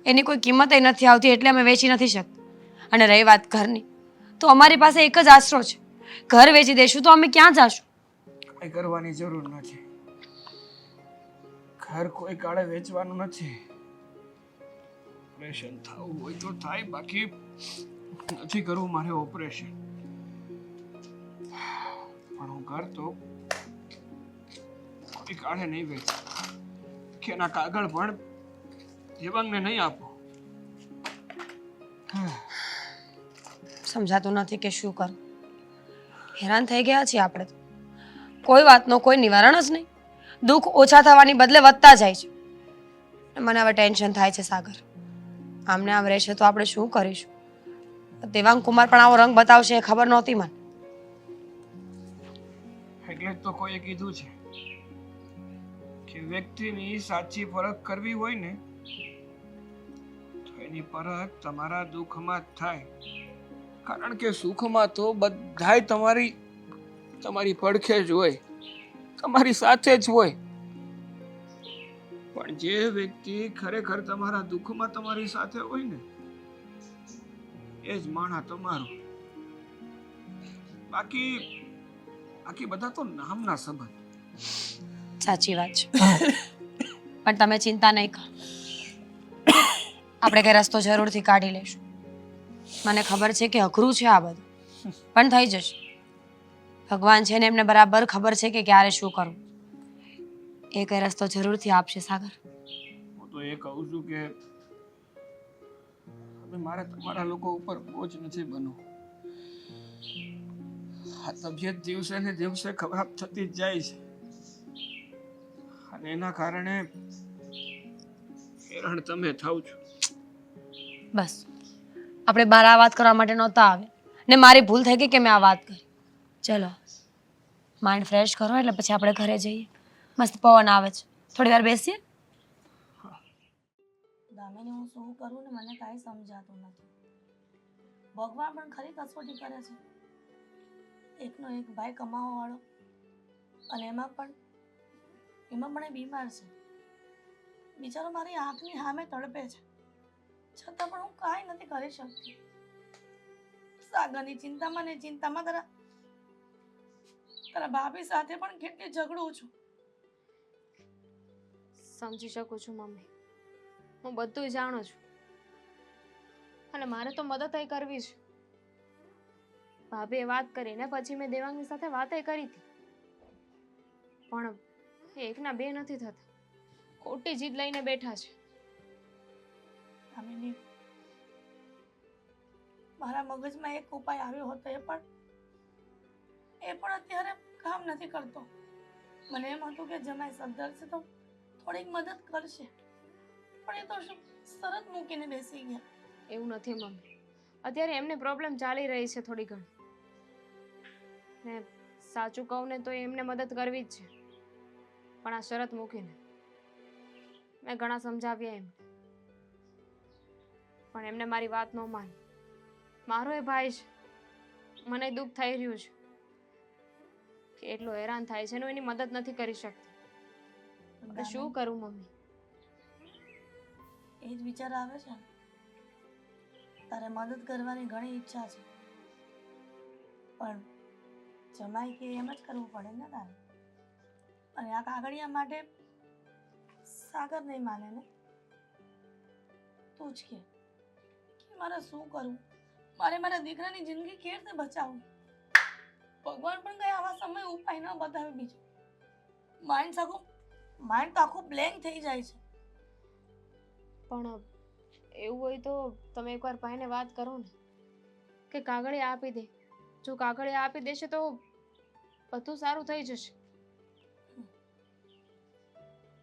એની કોઈ કિંમત નથી આવતી એટલે અમે વેચી નથી શકતા. અને રહી વાત ઘરની, તો અમારી પાસે એક જ આશરો છે. ઘર વેચી દઈશું તો અમે ક્યાં જાશું? કઈ કરવાની જરૂર નથી. ઘર કોઈ કાળે વેચવાનું નથી. ઓપરેશન થવું હોય તો થાય, બાકી નથી કરવું મારે ઓપરેશન. પણ હું ઘર તો કોઈ કાળે નહીં વેચું. કે એના કાગળ પણ દેવાંગને નહીં આપો. સમજાતું નથી કે શું કરું. હેરાન થઈ ગયા છીએ આપણે તો. કોઈ વાતનો કોઈ નિવારણ જ નહીં. દુઃખ ઓછા થવાની બદલે વધતા જાય છે. મને હવે ટેન્શન થાય છે. સાગર, આમને આમ રહેશે તો આપણે શું કરીશું? દેવાંગ કુમાર પણ આવો રંગ બતાવશે એ ખબર નહોતી મને. એટલે જ તો કોઈએ કીધું છે કે વ્યક્તિની સાચી પરખ કરવી હોય ને તો એની પરખ તમારા દુઃખમાં જ થાય. કારણ કે સુખમાં તો બધાય તમારી પડખે જ હોય, તમારી સાથે જ હોય. પણ જે વ્યક્તિ ખરેખર તમારા દુઃખમાં તમારી સાથે હોય ને એ જ માણા તમારો. બાકી બધા તો નામના સંબંધ. સાચી વાત છે. પણ તમે ચિંતા નહીં કરો, આપણે કઈ રસ્તો જરૂરથી કાઢી લઈશું. મને ખબર છે કે અઘરું છે આ બધું, પણ થઈ જશે. ભગવાન છે ને એમને બરાબર ખબર છે કે ક્યારે શું કરવું. એ કઈ રસ્તો જરૂરથી આપશે સાગર. હું તો એ કહું છું કે હવે મારે તમારા લોકો ઉપર બોજ નથી બનવું. આ તબિયત દિવસે ને દિવસે ખરાબ થતી જ જાય છે અને એના કારણે હેરાન તમે થાવ છો. બસ આપણે બહાર આ વાત કરવા માટે નહોતા આવ્યા ને મારી ભૂલ થઈ ગઈ કે મેં આ વાત કરી. ચલો માઇન્ડ ફ્રેશ કરો એટલે પછી આપણે ઘરે જઈએ. મસ્ત પવન આવે છે, થોડી વાર બેસીએ. દામિની, હું શું કરું ને મને કાંઈ સમજાતું નથી. ભગવાન પણ ખરી કસોટી કરે છે. એકનો એક ભાઈ કમાવા વાળો અને એમાં પણ એ બીમાર છે. બિચારો મારી આંખની સામે તડપે છે, છતાં પણ હું કાંઈ નથી કરી શકતી. સાગરની ચિંતામાં ને ચિંતામાં તારા ભાભી સાથે પણ કેટલી ઝઘડું છું. સમજી શકું છું મમ્મી, હું બધું જાણું છું અને મારે તો મદદ કરવી છે. ભાભીએ વાત કરી ને પછી મેં દેવાંગની સાથે વાતે કરી હતી, પણ એકના બે નથી થતા. ખોટી જીદ લઈને બેઠા છે. દામિની, મારા મગજમાં એક ઉપાય આવ્યો હતો, એ પણ અત્યારે કામ નથી કરતો. મને એમ હતું કે જમાઈ સદ્ધર છે તો થોડીક મદદ કરશે, પણ એ તો શરત મૂકીને બેસી ગયા. એવું નથી મમ્મી, અત્યારે એમને પ્રોબ્લેમ ચાલી રહી છે થોડી ઘણી, ને સાચું કહું ને તો એમને મદદ કરવી જ છે, પણ આ શરત મૂકીને. મેં ઘણા સમજાવ્યા એમ, પણ એમને મારી વાત ન માની. મારો એ ભાઈ છે, મને દુઃખ થઈ રહ્યું છે કે એટલો હેરાન થાય છે ને એની મદદ નથી કરી શકતી. હવે શું કરું મમ્મી? એ જ વિચાર આવે છે ને, તારે મદદ કરવાની ઘણી ઈચ્છા છે, પણ જમાઈ કે એમ જ કરવું પડે ને તારે. અને આ કાગળિયા માટે સાગર નહીં માને ને, તું જ કે મારે શું કરવું? મારે મારા દીકરાની જિંદગી કેવી રીતે બચાવવી? ભગવાન પણ કઈ આવા સમય ઉપાય ન બતાવે. બીજો માઇન્ડ તો આખું બ્લેન્ક થઈ જાય છે. પણ એવું હોય તો તમે એકવાર ભાઈને વાત કરો ને કે કાગળિયા આપી દે. જો કાગળિયા આપી દેશે તો બધું સારું થઈ જશે.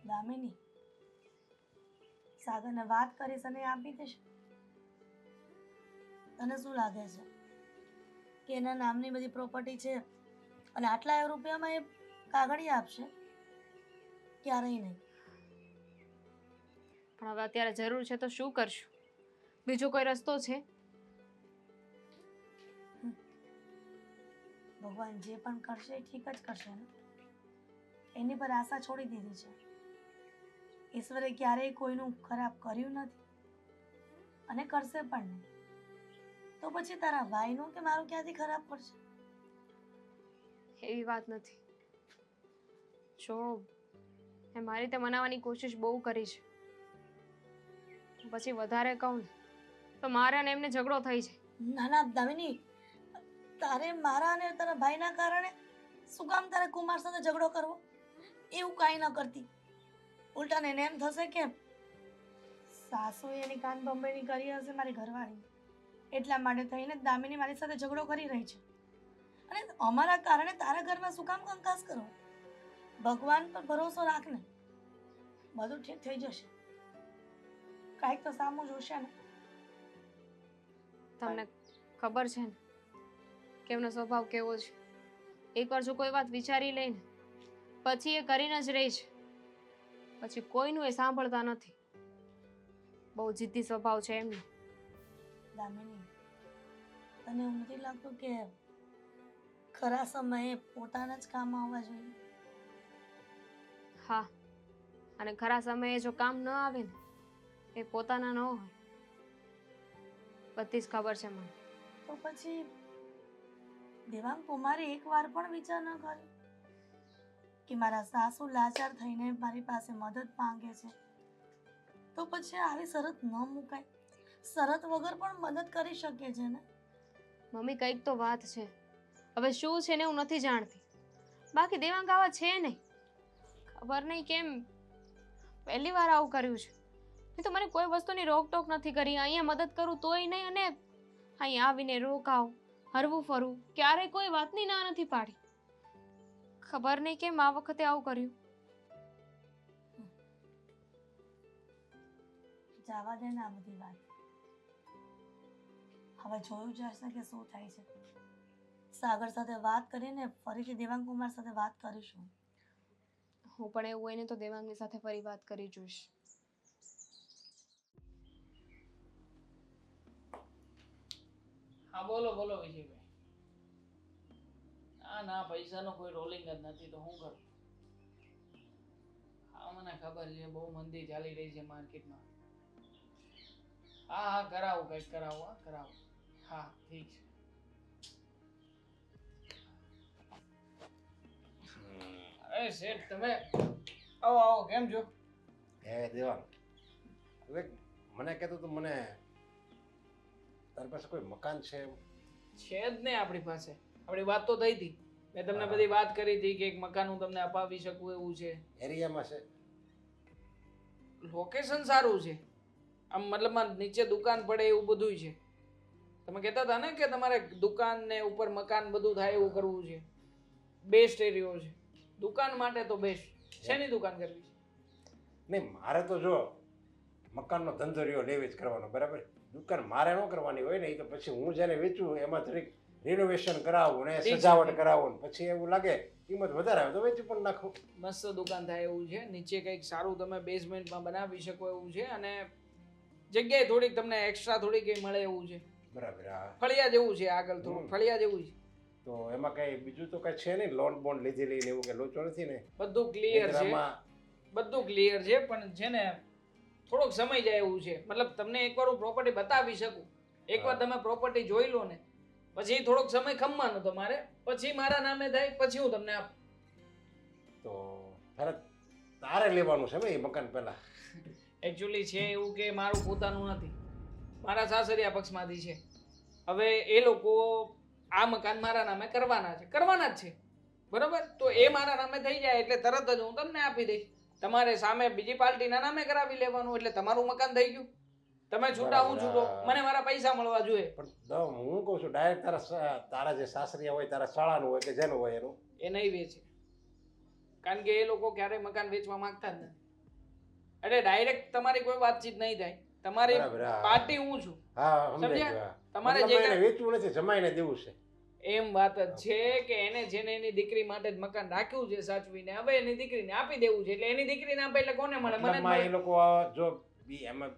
દામિની, સાગરને વાત કરીશ અને આપી દેશે? તને શું લાગે છે કે એના નામની બધી પ્રોપર્ટી છે અને આટલા રૂપિયામાં એ કાગળિયા આપશે? ક્યારેય નહીં. પણ હવે અત્યારે જરૂર છે તો શું કરશું? બીજો કોઈ રસ્તો છે? ભગવાન જે પણ કરશે એ ઠીક જ કરશે ને. એની પર આશા છોડી દીધી છે. ઈશ્વરે ક્યારેય કોઈનું ખરાબ કર્યું નથી અને કરશે પણ નહીં. તો પછી તારા ભાઈનું કે મારું ક્યાંથી ખરાબ કરશે? એવી વાત નથી. જો મેં મારી રીતે મનાવવાની કોશિશ બહુ કરી છે, પછી વધારે કહું ને તો મારા અને એમને ઝઘડો થઈ જાય. ના ના દામિની, તારે મારા અને તારા ભાઈના કારણે શું કામ તારે કુમાર સાથે ઝઘડો કરવો? એવું કાંઈ ન કરતી. ઉલટાને એને એમ થશે કે સાસુએ એની કાન બંબેની કરી હશે મારી ઘરવાળી, એટલા માટે થઈને દામિની મારી સાથે ઝઘડો કરી રહી છે. અને અમારા કારણે તારા ઘરમાં શું કામ કંકાસ કરો? ભગવાન પર ભરોસો રાખ ને, બધું ઠીક થઈ જશે. કાંઈક તો સામું જોશે ને. તમને ખબર છે ને કે એમનો સ્વભાવ કેવો છે? એકવાર જો કોઈ વાત વિચારી લે ને પછી એ કરીને જ રહે છે, પછી કોઈનું એ સાંભળતા નથી. બહુ જિદ્દી સ્વભાવ છે એમનો. દામિની, તને એવું નથી લાગતું કે ખરા સમયે પોતાના જ કામ આવવા જોઈએ? હા, અને ખરા સમયે જો કામ ન આવે ને એ પોતાના ન હોય. બધી જ ખબર છે મને. તો પછી દેવાંગ કુમારે એક વાર પણ વિચાર ન કર્યો કે મારા સાસુ લાચાર થઈને મારી પાસે મદદ માંગે છે, તો પછી આવી શરત ન મુકાય. શરત વગર પણ મદદ કરી શકે છે ને. મમ્મી કંઈક તો વાત છે. હવે શું છે ને હું નથી જાણતી. બાકી દેવાંગ આવા છે નહીં. ખબર નહીં કેમ પહેલી વાર આવું કર્યું છે. નહીં તો મને કોઈ વસ્તુની રોકટોક નથી કરી. અહીંયા મદદ કરું તોય નહીં, અને અહીંયા આવીને રોકાવ, હરવું ફરવું, ક્યારેય કોઈ વાતની ના નથી પાડી. ખબર નહીં કેમ આ વખતે આવું કર્યું. જવા દે ને આ બધી વાત. હવે જોયું જશે કે શું થાય છે. સાગર સાથે વાત કરીને ફરીથી દેવાંગ કુમાર સાથે વાત કરીશું. હું પણ એવું હોય ને તો દેવાંગની સાથે ફરી વાત કરી જોઈશ. હા બોલો બોલો વિજયભાઈ. ના પૈસાનો કોઈ રોલિંગ જ નથી તો હું કરું. હા મને ખબર છે બહુ મંદી ચાલી રહી છે માર્કેટમાં. હા કરાવું કંઈક કરાવું. હા કરાવું. હા ઠીક છે. અરે શેઠ તમે આવો આવો, કેમ છો? હે દેવાંગ, હવે મને કહેતો તો મને તારી પાસે કોઈ મકાન છે એમ? છે જ ને આપણી પાસે. આપણી વાત તો થઈ હતી. મેં તમને બધી વાત કરી હતી કે એક મકાન હું તમને અપાવી શકું એવું છે. એરિયામાં છે? લોકેશન સારું છે. આમ મતલબમાં નીચે દુકાન પડે એવું બધું છે. તમે કહેતા હતા ને કે તમારે દુકાન ને ઉપર મકાન બધું થાય એવું કરવું છે. બેસ્ટ એરિયો છે દુકાન માટે તો. બેસ્ટ. શેની દુકાન કરવી છે? નહીં, મારે તો જો મકાનનો ધંધો રહ્યો લેવી જ કરવાનો, બરાબર? દુકાન મારે ન કરવાની હોય ને, એ તો પછી હું જેને વેચું એમાં થોડીક રિનોવેશન કરાવું ને સજાવટ કરાવું ને પછી એવું લાગે કિંમત વધારે આવે તો વેચી પણ નાખું. મસ્ત દુકાન થાય એવું છે. નીચે કંઈક સારું તમે બેઝમેન્ટમાં બનાવી શકો એવું છે, અને જગ્યાએ થોડીક તમને એક્સ્ટ્રા થોડી કંઈ મળે એવું છે. બરાબર. હા, ફળિયા જેવું છે. આગળ થોડું ફળિયા જેવું છે. તો એમાં કઈ બીજું તો કઈ છે નહીં? લોન બોન્ડ લીધેલી ને એવું કે લોચો નથી ને? બધું ક્લિયર છે. આમાં બધું ક્લિયર છે, પણ છે ને થોડોક સમય જાય એવું છે. મતલબ તમને એકવાર હું પ્રોપર્ટી બતાવી શકું. એકવાર તમે પ્રોપર્ટી જોઈ લો ને પછી થોડોક સમય ખમવાનો તમારે, પછી મારા નામે થાય પછી હું તમને આપું. તો ફરક તારે લેવાનું છે ભાઈ મકાન પહેલા? એકચ્યુઅલી છે એવું કે મારું પોતાનું નથી, મારા સાસરિયા પક્ષમાંથી છે. હવે એ લોકો આ મકાન મારા નામે કરવાના જ છે, બરોબર? તો એ મારા નામે થઈ જાય એટલે તરત જ હું તમને આપી દઈશ. તમારે સામે બીજી પાર્ટીના નામે કરાવી લેવાનું એટલે તમારું મકાન થઈ ગયું. તમે છૂટા હું છૂટો, મને મારા પૈસા મળવા જોઈએ. પણ હું કહું છું ડાયરેક્ટ તારા જે સાસરિયા હોય તારા શાળાનું હોય કે જેનું હોય એનું એ નહીં વેચે, કારણ કે એ લોકો ક્યારેય મકાન વેચવા માંગતા જ નથી. એટલે ડાયરેક્ટ તમારી કોઈ વાતચીત નહીં થાય. તમારી પાર્ટી હું છું. હા, સમજ્યા? તમારે જે વેચવું નથી, જમાઈને દેવું છે. એમ વાત જ છે કે એને જેને એની દીકરી માટે જ મકાન રાખ્યું છે સાચવીને, હવે એની દીકરીને આપી દેવું છે. એટલે એની દીકરીને આપે એટલે કોને મળે? મને જ મળે. એ લોકો જો એમાં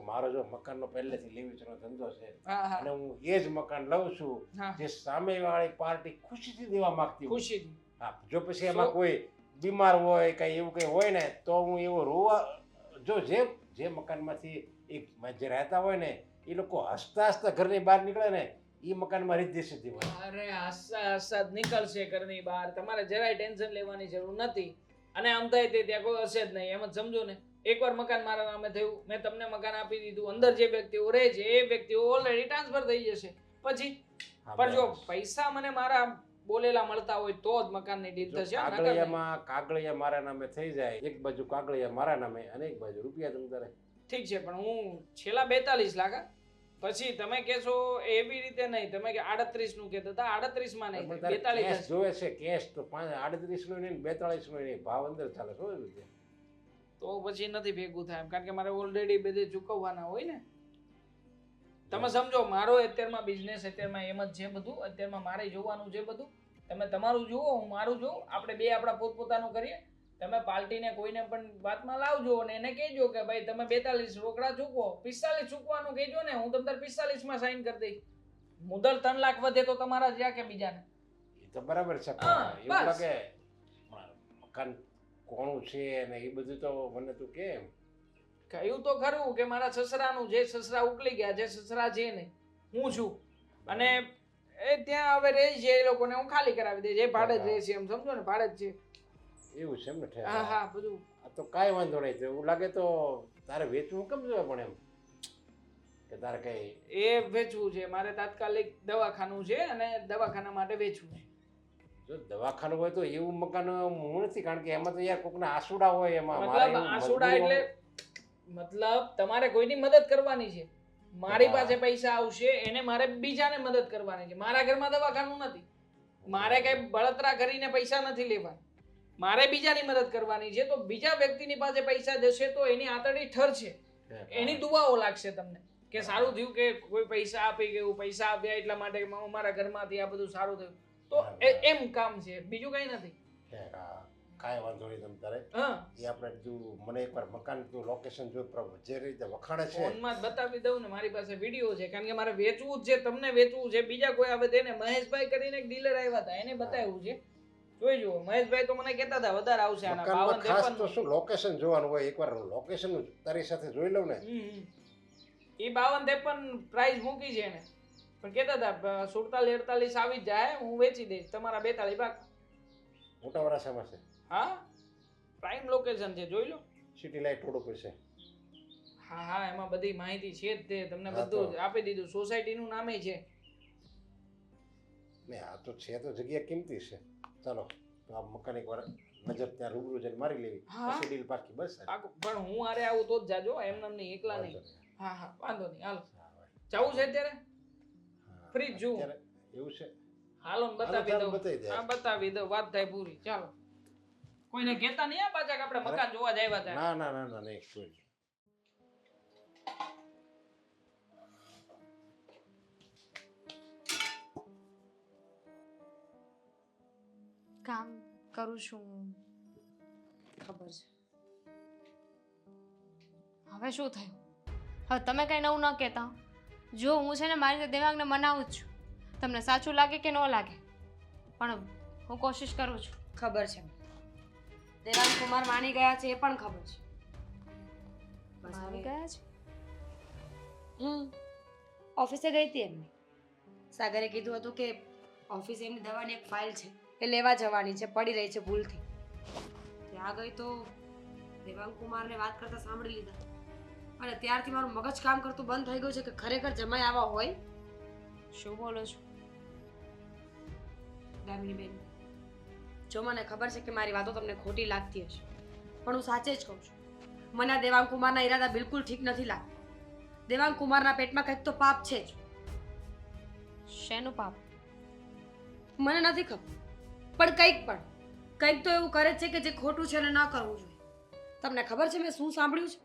મારો જો મકાનનો પહેલેથી લીવીચનો ધંધો છે અને હું એ જ મકાન લઉં છું જે સામેવાળી પાર્ટી ખુશીથી દેવા માંગતી હોય. ખુશીથી. હા, જો પછી એમાં કોઈ બીમાર હોય કઈ એવું કઈ હોય ને તો હું એવો રોવા જો જે મકાનમાંથી જે રહેતા હોય ને એ લોકો હસતા હસતા ઘરની બહાર નીકળે ને એ મકાનમાં રીત સીધી હોય. અરે હસતા નીકળશે ઘરની બહાર. તમારે જરાય ટેન્શન લેવાની જરૂર નથી. અને આમ થાય તે ત્યાં કોઈ હશે જ નહીં, એમ જ સમજો ને. એકવાર મકાન મારા નામે થયું, મેં તમને મકાન આપી દીધું, અંદર જે વ્યક્તિઓ રહે છે એ વ્યક્તિઓ ઓલરેડી ટ્રાન્સફર થઈ જશે પછી. પણ જો પૈસા મને મારા બોલેલા મળતા હોય તો જ મકાનની ડીલ થશે. કાગળિયા મારા નામે થઈ જાય, એક બાજુ કાગળિયા મારા નામે અને એક બાજુ રૂપિયા તમ તારે. ઠીક છે, પણ હું છેલ્લા 42 લાખ. પછી તમે કહેશો એવી રીતે નહીં. તમે કે 38 નું કહેતા હતા, 38 માં નહીં, 42 જોવે છે. કેશ તો 38 નું નહીં, 42 નું નહીં, ભાવ અંદર ચાલે. શું રીતે? તો પછી નથી ભેગું થાય એમ, કારણ કે મારે ઓલરેડી બધે ચૂકવવાના હોય ને. તમે સમજો, મારો અત્યારમાં બિઝનેસ અત્યારમાં એમ જ છે બધું. અત્યારમાં મારે જોવાનું છે બધું. તમે તમારું જુઓ, હું મારું જોઉં. આપણે બે આપણા પોતપોતાનું કરીએ. તમે પાર્ટીને કોઈને પણ વાતમાં લાવજો અને એને કહેજો કે ભાઈ તમે 42 રોકડા ચૂકવો, 45 ચૂકવાનું કહેજો ને, હું તમને 45 માં સાઈન કરી દઈશ. મુદલ 3 લાખ વધે તો તમારા જ્યાં કે બીજાને. એ તો બરાબર છે, પણ એવું લાગે મકાન કોનું છે ને એ બધું તો મને તું કેમ કહ્યું તો ખરું કે મારા સસરાનું, જે સસરા ઉકલી ગયા, જે સસરા છે ને હું છું, અને એ ત્યાં હવે રહે છે. એ લોકોને હું ખાલી કરાવી દઈશ. એ ભાડે જ રહે છે, એમ સમજો ને, ભાડે જ છે. એવું છે એમ ને ઠેક. હા હા બધું આ તો કાંઈ વાંધો નહીં. તો એવું લાગે તો તારે વેચવું કેમ જોઈએ પણ એમ કે તારે કઈ એ વેચવું છે મારે તાત્કાલિક દવાખાનું છે અને દવાખાના માટે વેચવું છે. જો દવાખાનું હોય તો એવું મકાન હું નથી, કારણ કે એમાં તો યાર કોકના આસુડા હોય એમાં. મારે મતલબ એવું આસુડા મજબૂરી એટલે મતલબ તમારે કોઈની મદદ કરવાની છે. મારી હા. પાસે પૈસા આવશે એને મારે બીજાને મદદ કરવાની છે. મારા ઘરમાં દવાખાનું નથી. મારે કઈ બળતરા કરીને પૈસા નથી લેવાના. મારે બીજાની મદદ કરવાની છે. તો બીજા વ્યક્તિની પાસે પૈસા જશે તો એની આંતરડી ઠરશે, એની દુઆઓ લાગશે તમને કે સારું થયું કે કોઈ પૈસા આપી ગયું, પૈસા આપ્યા એટલા માટે અમારા ઘરમાંથી આ બધું સારું થયું. તો એમ કામ છે, બીજું કઈ નથી. ઠેક. હા, કાંઈ વાંધો નહીં તમ તારે. હા એ આપણે તું મને એકવાર મકાન તું લોકેશન જો જે રીતે વખાણે છે. ફોનમાં જ બતાવી દઉં ને, મારી પાસે વિડીયો છે. કારણ કે મારે વેચવું જ છે, તમને વેચવું છે. બીજા કોઈ આવે તેને મહેશભાઈ કરીને એક ડીલર આવ્યા હતા, એને બતાવ્યું છે. જોઈ જુઓ, મહેશભાઈ તો મને કહેતા હતા વધારે આવશે આના મકાનમાં 52 ખાસ તો શું લોકેશન જોવાનું હોય. એકવાર લોકેશન તારી સાથે જોઈ લઉં ને. એ 52-53 પ્રાઇસ મૂકી છે એને, પણ કહેતા હતા 47-48 આવી જ જાય, હું વેચી દઈશ તમારા 42 ભાગ. મોટા વરાસામાં છે. હા પ્રાઇમ લોકેશન છે, જોઈ લો. સિટી લાઈટ થોડું પડશે. હા હા એમાં બધી માહિતી છે જ તે, તમને હા, બધું તો. જ આપી દીધું. સોસાયટીનું નામે છે. ને આ તો છે તો જગ્યા કિંમતી છે. ચાલો તો આ મકાન એકવાર નજર ત્યાં રૂબરૂ જઈને મારી લેવી, હા. પછી ડીલ પાકી. બસ પાકું. પણ હું આરે આવું તો જ જાજો, એમ નહીં એકલા નહીં. હા હા વાંધો નહીં, હાલો. જવું છે અત્યારે? ફ્રી જ છું. અત્યારે એવું છે. હાલો ને બતાવી ચાલો, દઉં. બતાવી દે. હા બતાવી દઉં, વાત થાય પૂરી. ચાલો. કોઈને કહેતા નહીં આ પાછા કે આપણે મકાન જોવા જ આવ્યા હતા. ના ના ના ના નહીં કોઈ નહીં. કામ કરું છું હું. ખબર છે. હવે શું થયું? હવે તમે કંઈ નવું ન કહેતા. જો હું છે ને મારી રીતે દેવાંગને મનાવું જ છું. તમને સાચું લાગે કે ન લાગે, પણ હું કોશિશ કરું છું. ખબર છે મને. દેવાંગ કુમાર માની ગયા છે એ પણ ખબર છે. બસ માની હવે ગયા છે? ઓફિસે ગઈ હતી એમની. સાગરે કીધું હતું કે ઓફિસે એમની દવાની એક ફાઇલ છે, એ લેવા જવાની છે, પડી રહી છે ભૂલથી. ત્યાં ગઈ તો દેવાંગ કુમારને વાત કરતા સાંભળી લીધા, અને ત્યારથી મારું મગજ કામ કરતું બંધ થઈ ગયું છે કે ખરેખર જમાઈ આવા હોય. શું બોલો છો? દામિનીબેન, જો મને ખબર છે કે મારી વાતો તમને ખોટી લાગતી હશે, પણ હું સાચે જ કહું છું. મને આ દેવાંગ કુમારના ઈરાદા બિલકુલ ઠીક નથી લાગતા. દેવાંગ કુમારના પેટમાં કંઈક તો પાપ છે જ. શેનું પાપ? મને નથી ખબર, પણ કંઈક તો એવું કરે છે કે જે ખોટું છે અને ન કરવું જોઈએ. તમને ખબર છે મેં શું સાંભળ્યું છે?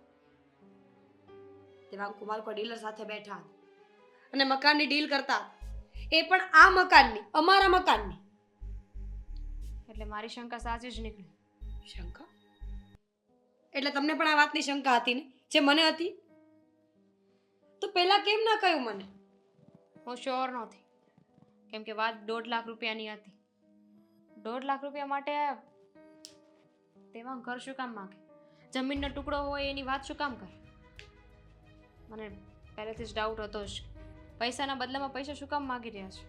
દેવાંગ કુમાર કોઈ ડીલર સાથે બેઠા હતા અને મકાનની ડીલ કરતા હતા, એ પણ આ મકાનની, અમારા મકાનની. એટલે મારી શંકા સાચી જ નીકળી. શંકા? એટલે તમને પણ આ વાતની શંકા હતી ને, જે મને હતી? તો પહેલા કેમ ના કહ્યું મને? હું શ્યોર નહોતી, કેમ કે વાત 1.5 લાખ રૂપિયાની હતી. 1.5 લાખ રૂપિયા માટે તેમાં ઘર શું કામ માગે? જમીનનો ટુકડો હોય એની વાત શું કામ કરે? મને પહેલેથી જ ડાઉટ હતો જ, પૈસાના બદલામાં પૈસા શું કામ માગી રહ્યા છે?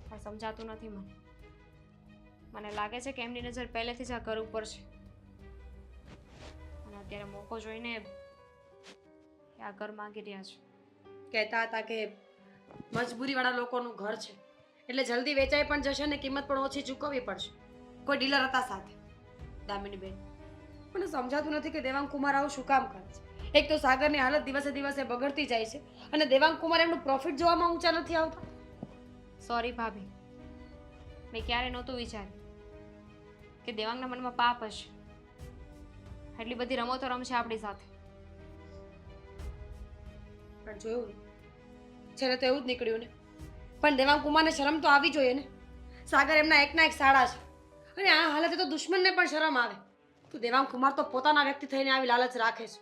પણ સમજાતું નથી મને. મને લાગે છે કે એમની નજર પહેલેથી જ આ ઘર ઉપર છે, અને અત્યારે મોકો જોઈને આ ઘર માગી રહ્યા છે. કહેતા હતા કે મજબૂરીવાળા લોકોનું ઘર છે, એટલે જલ્દી વેચાઈ પણ જશે ને કિંમત પણ ઓછી ચૂકવવી પડશે. કોઈ ડીલર હતા સાથે. દામિનીબેન, મને સમજાતું નથી કે દેવાંગ કુમાર આવું શું કામ કરે છે. એક તો સાગરની હાલત દિવસે દિવસે બગડતી જાય છે, અને દેવાંગ કુમાર એમનું પ્રોફિટ જોવામાં ઊંચા નથી આવતા. સોરી ભાભી, મેં ક્યારે નહોતું વિચાર્યું કે દેવાંગના મનમાં પાપ હશે. એટલી બધી રમતો રમશે આપણી સાથે. પણ જોયું ને, છેલ્લે તો એવું જ નીકળ્યું ને. પણ દેવાંગ કુમારને શરમ તો આવી જોઈએ ને. સાગર એમના એકના એક સાળા છે, અને આ હાલતે તો દુશ્મનને પણ શરમ આવે. તો દેવાંગ કુમાર તો પોતાના વ્યક્તિ થઈને આવી લાલચ રાખે છે.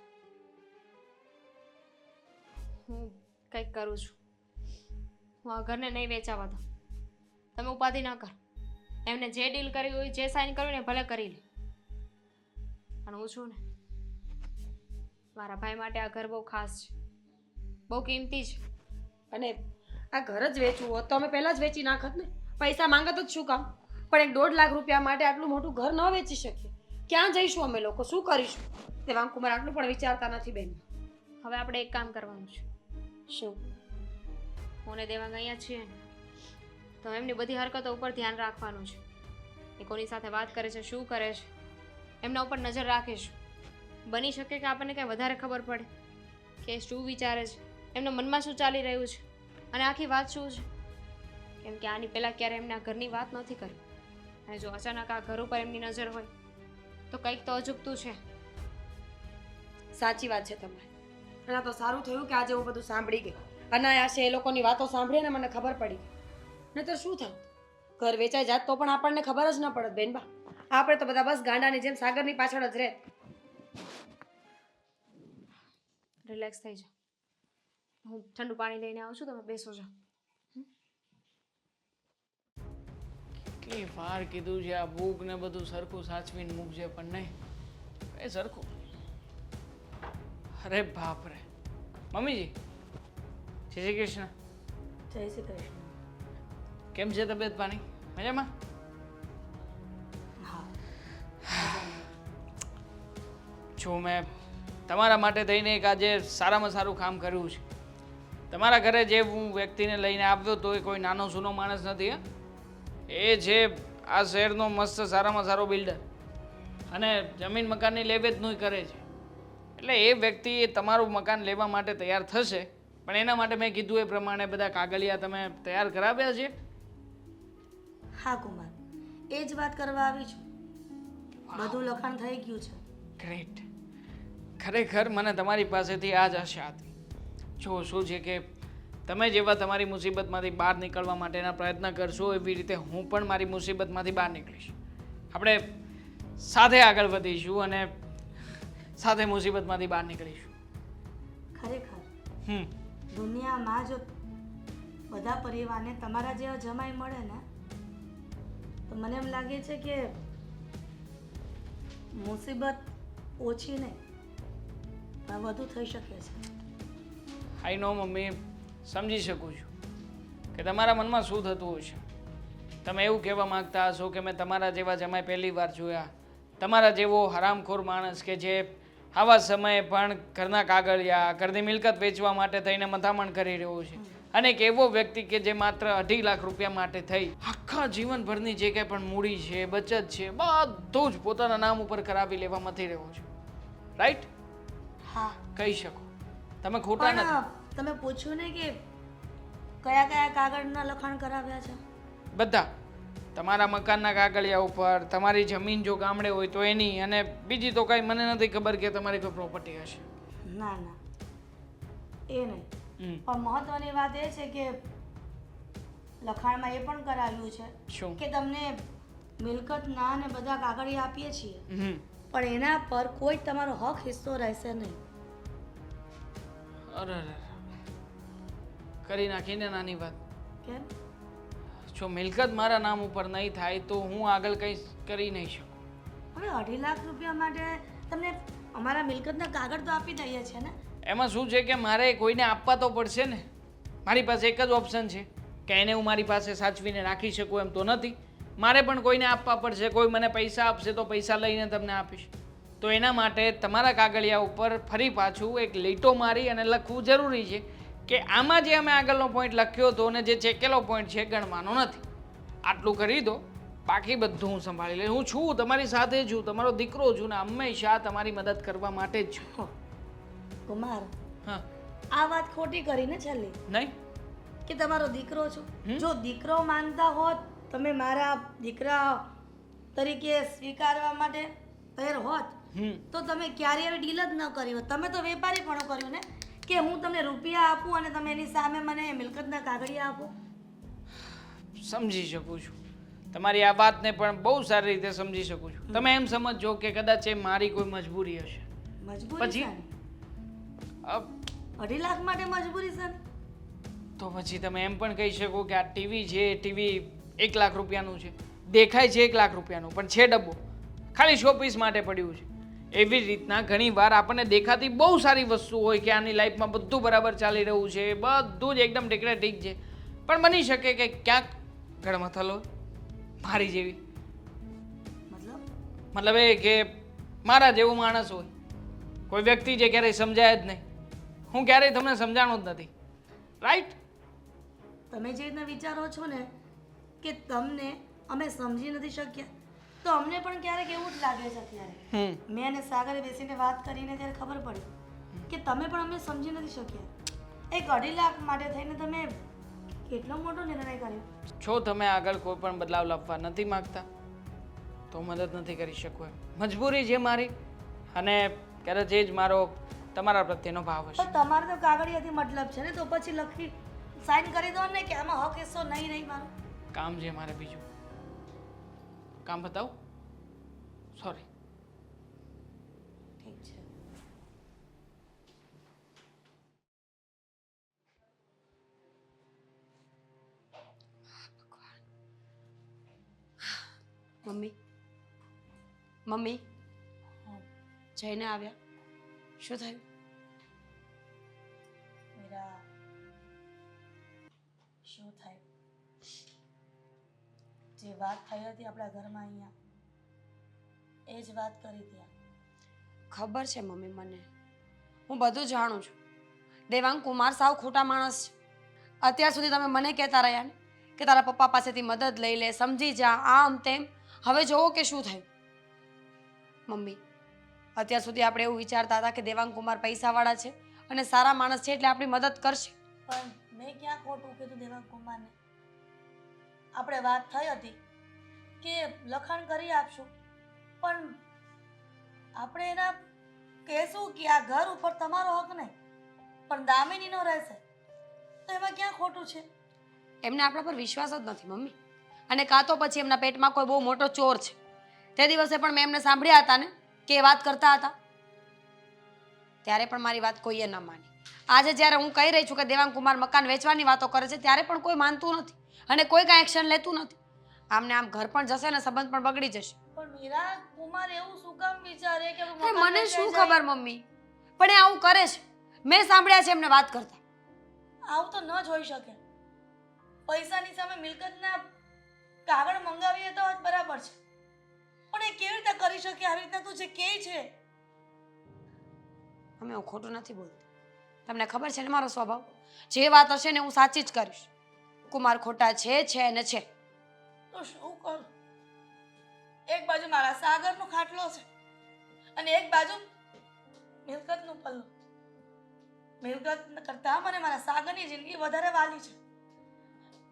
હું કંઈક કરું છું. હું આ ઘરને નહીં વેચાવા દઉં. તમે ઉપાધિ ન કરો. એમને જે ડીલ કરી હોય, જે સાઇન કર્યું ને ભલે કરી લે. પણ હું છું ને, મારા ભાઈ માટે આ ઘર બહુ ખાસ છે, બહુ કિંમતી છે. અને આ ઘર જ વેચવું હોત તો અમે પહેલા જ વેચી નાખત ને. પૈસા માંગત જ શું કામ? પણ 1.5 લાખ રૂપિયા માટે આટલું મોટું ઘર ન વેચી શકીએ. ક્યાં જઈશું અમે લોકો? શું કરીશું? દેવાંગ કુમાર આટલું પણ વિચારતા નથી બેન. હવે આપણે એક કામ કરવાનું છે. શું? હું ને દેવાંગ અહીંયા છીએ ને, તો એમની બધી હરકતો ઉપર ધ્યાન રાખવાનું છે. એ કોની સાથે વાત કરે છે, શું કરે છે, એમના ઉપર નજર રાખીશું. બની શકે કે આપણને કંઈ વધારે ખબર પડે કે શું વિચારે છે, એમના મનમાં શું ચાલી રહ્યું છે અને આખી વાત શું છે. કેમ કે આની પહેલાં ક્યારે એમના ઘરની વાત નથી કરી, અને જો અચાનક આ ઘર ઉપર એમની નજર હોય તો કંઈક તો અજુગતું છે. સાચી વાત છે તમારી. અને આ તો સારું થયું કે આજે હું બધું સાંભળી ગઈ. અનાયાસે એ લોકોની વાતો સાંભળીને મને ખબર પડી ગઈ. નહીંતર શું થાય? ઘર વેચાઈ જાત તો પણ આપણને ખબર જ ન પડત બેનબા. આપણે તો બધા બસ ગાંડાની જેમ સાગરની પાછળ જ રહે. રિલેક્સ થઈ જાઓ. હું ઠંડુ પાણી લઈને આવું છું, તમે બેસો જાઓ. કેટલી વાર કીધું છે આ બુક ને બધું સરખું સાચવીને મૂકજે, પણ નહીં એ સરખું. અરે બાપ રે. મમ્મીજી, જય શ્રી કૃષ્ણ. જય શ્રી કૃષ્ણ. કેમ છે તબિયત પાણી? મજામાં? હા, જો મેં તમારા માટે થઈને એક આજે સારામાં સારું કામ કર્યું છે. તમારા ઘરે જે હું વ્યક્તિને લઈને આવ્યો તો એ કોઈ નાનો સૂનો માણસ નથી. એ છે આ શહેરનો મસ્ત સારામાં સારો બિલ્ડર, અને જમીન મકાનની લે વેચનું કરે છે. એટલે એ વ્યક્તિ એ તમારું મકાન લેવા માટે તૈયાર થશે, પણ એના માટે મેં કીધું એ પ્રમાણે બધા કાગળિયા તમે તૈયાર કરાવ્યા છે? હા કુમાર, એ જ વાત કરવા આવી છું. બધું લખાણ થઈ ગયું છે. ગ્રેટ. ખરેખર મને તમારી પાસેથી આ જ આશા હતી. જો શું છે કે તમે જેવા તમારી મુસીબતમાંથી બહાર નીકળવા માટેના પ્રયત્ન કરશો, એવી રીતે હું પણ મારી મુસીબતમાંથી બહાર નીકળીશ. આપણે સાથે આગળ વધીશું અને સાથે મુસીબતમાંથી બહાર નીકળીશું. ખરેખર દુનિયામાં જો બધા પરિવારને તમારા જેવા જમાઈ મળે ને, તો મને એમ લાગે છે કે મુસીબત ઓછી નહીં પણ વધુ થઈ શકે છે. આઈ નો મમ્મી, સમજી શકું છું કે તમારા મનમાં શું થતું હશે. તમે એવું કહેવા માંગતા હશો કે મેં તમારા જેવા જમાઈ પહેલી વાર જોયા, તમારા જેવો હરામખોર માણસ કે જે આવા સમયે પણ ઘરના કાગળિયા, ઘરની મિલકત વેચવા માટે થઈને મથામણ કરી રહ્યો છે, અને એક એવો વ્યક્તિ કે જે માત્ર 2.5 લાખ રૂપિયા માટે થઈ આખા જીવનભરની જે કંઈ પણ મૂડી છે, બચત છે, બધું જ પોતાના નામ ઉપર કરાવી લેવા મથી રહ્યો છે. રાઈટ? હા, કહી શકો. તમે ખોટા નથી. પણ તમે પૂછ્યું ને કે કયા કયા કાગળના લખાણ કરાવ્યા છે? બધા. તમારા મકાનના કાગળિયા ઉપર, તમારી જમીન જો ગામડે હોય તો એની, અને બીજી તો કાંઈ મને નથી ખબર કે તમારી કોઈ પ્રોપર્ટી હશે. ના ના, એ નહીં. પણ મહત્વની વાત એ છે કે લખાણમાં એ પણ કરાવ્યું છે શું? કે તમને મિલકતના અને બધા કાગળિયા આપીએ છીએ, હમ. પણ એના પર કોઈ તમારો હક હિસ્સો રહેશે નહીં. અરે કરી નાખીને નાની વાત. કેમ? જો મિલકત મારા નામ ઉપર નહીં થાય તો હું આગળ કંઈ કરી નહીં શકું. હવે 2.5 લાખ રૂપિયા માટે તમને અમારા મિલકતના કાગળ તો આપી દઈએ છે ને. એમાં શું છે કે મારે કોઈને આપવા તો પડશે ને. મારી પાસે એક જ ઓપ્શન છે કે એને હું મારી પાસે સાચવીને રાખી શકું એમ તો નથી. મારે પણ કોઈને આપવા પડશે. કોઈ મને પૈસા આપશે તો પૈસા લઈને તમને આપીશ. તો એના માટે તમારા કાગળિયા ઉપર ફરી પાછું એક લીટો મારી અને લખવું જરૂરી છે કે આમાં જે અમે આગળનો પોઈન્ટ લખ્યો હતો અને જે ચેકેલો પોઈન્ટ છે ગણવાનો નથી. આટલું કરી દો, બાકી બધું હું સંભાળી લઈશ. હું છું, તમારી સાથે છું, તમારો દીકરો છું ને હંમેશા તમારી મદદ કરવા માટે જ છું. કુમાર, હા. આ વાત ખોટી કરીને છેલ્લી નહીં કે તમારો દીકરો છો. જો દીકરો માનતા હોત, તમે મારા દીકરા તરીકે સ્વીકારવા માટે તૈયાર હોત, તો તમે ક્યારેય આવી ડીલ જ ન કરી હોત. તમે તો વેપારીપણું કર્યું ને કે હું તમને રૂપિયા આપું અને તમે એની સામે મને મિલકતના કાગળિયા આપો. સમજી શકું છું તમારી આ વાતને, પણ બહુ સારી રીતે સમજી શકું છું. તમે એમ સમજો કે કદાચ એ મારી કોઈ મજબૂરી હશે. મજબૂરી પછી? છે 2.5 લાખ માટે મજબૂરી છે ને? તો પછી તમે એમ પણ કહી શકો કે આ ટીવી છે, ટીવી 1 લાખ રૂપિયાનું છે, દેખાય છે 1 લાખ રૂપિયાનું, પણ છે ડબ્બો, ખાલી શોપીસ માટે પડ્યું છે. એવી રીતના ઘણી વાર આપણને દેખાતી બહુ સારી વસ્તુ હોય કે આની લાઈફમાં બધું બરાબર ચાલી રહ્યું છે, બધું જ એકદમ ઠીક છે, પણ બની શકે કે ક્યાંક ગળમથલ હોય, મારી જેવી મતલબ મતલબ એ કે મારા જેવો માણસ હોય કોઈ વ્યક્તિ જે ક્યારેય સમજાય જ નહીં. હું ક્યારેય તમને સમજાણો જ નથી, રાઈટ? તમે જે રીતના વિચારો છો ને કે તમને અમે સમજી નથી શક્યા, તો અમને પણ ક્યારેક એવું જ લાગે છે અત્યારે. મેં અને સાગરે બેસીને વાત કરીને ત્યારે ખબર પડી કે તમે પણ અમને સમજી નથી શક્યા. 1.5 લાખ માટે થઈને તમે કેટલો મોટો નિર્ણય કર્યો. છો તમે આગળ કોઈ પણ બદલાવ લાવવા નથી માંગતા તો મદદ નથી કરી શકું એમ. મજબૂરી છે મારી, અને કદાચ એ જ મારો તમારા પ્રત્યેનો ભાવ હશે. પણ તમારે તો કાગળિયાથી મતલબ છે ને, તો પછી લખી સાઈન કરી દો ને કે આમાં હક હિસ્સો નહીં રહી મારો. કામ છે મારે બીજું. કામ બતાવો. સોરી. ઠીક છે. મમ્મી મમ્મી જઈને આવ્યા? શું થયું? મીરા, શું થાય? જે વાત થઈ હતી આપણા ઘરમાં અહીંયા, એ જ વાત કરી ત્યાં. ખબર છે મમ્મી મને, હું બધું જાણું છું. દેવાંગ કુમાર સાવ ખોટા માણસ છે. અત્યાર સુધી તમે મને કહેતા રહ્યા ને કે તારા પપ્પા પાસેથી મદદ લઈ લે, સમજી જા, આમ તેમ. હવે જોવો કે શું થયું. મમ્મી, અત્યાર સુધી આપણે એવું વિચારતા હતા કે દેવાંગ કુમાર પૈસાવાળા છે અને સારા માણસ છે એટલે આપણી મદદ કરશે. પણ મેં ક્યાં ખોટું કીધું દેવાંગ કુમારને? આપણે વાત થઈ હતી કે લખાણ કરી આપશું, પણ આપણે એના કહેશું કે આ ઘર ઉપર તમારો હક નહીં પણ દામિનીનો રહેશે, તો એમાં ક્યાં ખોટું છે? એમને આપણા પર વિશ્વાસ જ નથી મમ્મી. અને કાં તો પછી એમના પેટમાં કોઈ બહુ મોટો ચોર છે. તે દિવસે પણ મેં એમને સાંભળ્યા હતા ને કે એ વાત કરતા હતા, ત્યારે પણ મારી વાત કોઈએ ન માની. આજે જ્યારે હું કહી રહી છું કે દેવાંગ કુમાર મકાન વેચવાની વાતો કરે છે, ત્યારે પણ કોઈ માનતું નથી અને કોઈ કાંઈ એક્શન લેતું નથી. આમને આમ ઘર પણ જશે ને સંબંધ પણ બગડી જશે. પણ મીરા, કુમાર એવું શું કામ વિચારે કે અરે મને શું ખબર મમ્મી, પણ એ આવું કરે છે. મેં સાંભળ્યા છે એમને વાત કરતા. આવું તો ન જ હોઈ શકે. પૈસાની સામે મિલકતના કાગળ મંગાવીએ તો જ બરાબર છે, પણ એ કેવી રીતે કરી શકે આવી રીતના? તું જે કહે છે અમે હું ખોટું નથી બોલતી. તમને ખબર છે ને મારો સ્વભાવ, જે વાત હશે ને હું સાચી જ કરીશ. કુમાર ખોટા છે ને છે. તો શું કરું? એક બાજુ મારા સાગરનો ખાટલો છે અને એક બાજુ મિલકતનું પલ્લું. મિલકત કરતા મને મારા સાગરની જિંદગી વધારે વાલી છે.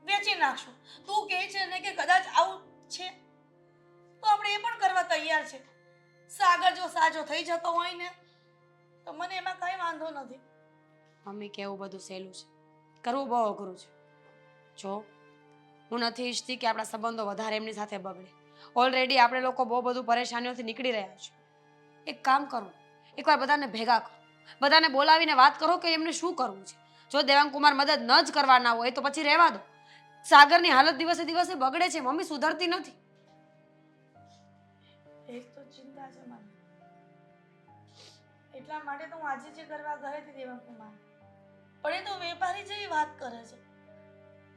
વેચી નાખશું. તું કહે છે ને કે કદાચ આવું છે તો આપણે એ પણ કરવા તૈયાર છે. સાગર જો સાજો થઈ જતો હોય ને તો મને એમાં કઈ વાંધો નથી. મમ્મી, કેવું બધું સહેલું છે, કરવું બહુ અઘરું છે. જો હું નથી ઈચ્છતી કે આપણા સંબંધો વધારે એમની સાથે બગડે. ઓલરેડી આપણે લોકો બહુ બધું પરેશાનીઓથી નીકળી રહ્યા છીએ. એક કામ કરો, એકવાર બધાને ભેગા કરો, બધાને બોલાવીને વાત કરો કે એમને શું કરવું છે. જો દેવાંગ કુમાર મદદ ન જ કરવાના હોય તો પછી રહેવા દો. સાગરની હાલત દિવસે દિવસે બગડે છે મમ્મી, સુધરતી નથી. એક તો ચિંતા છે મને, એટલા માટે તો હું આજે જે કરવા ગઈ હતી દેવાંગ કુમાર, પણ એ તો વેપારી જેવી વાત કરે છે.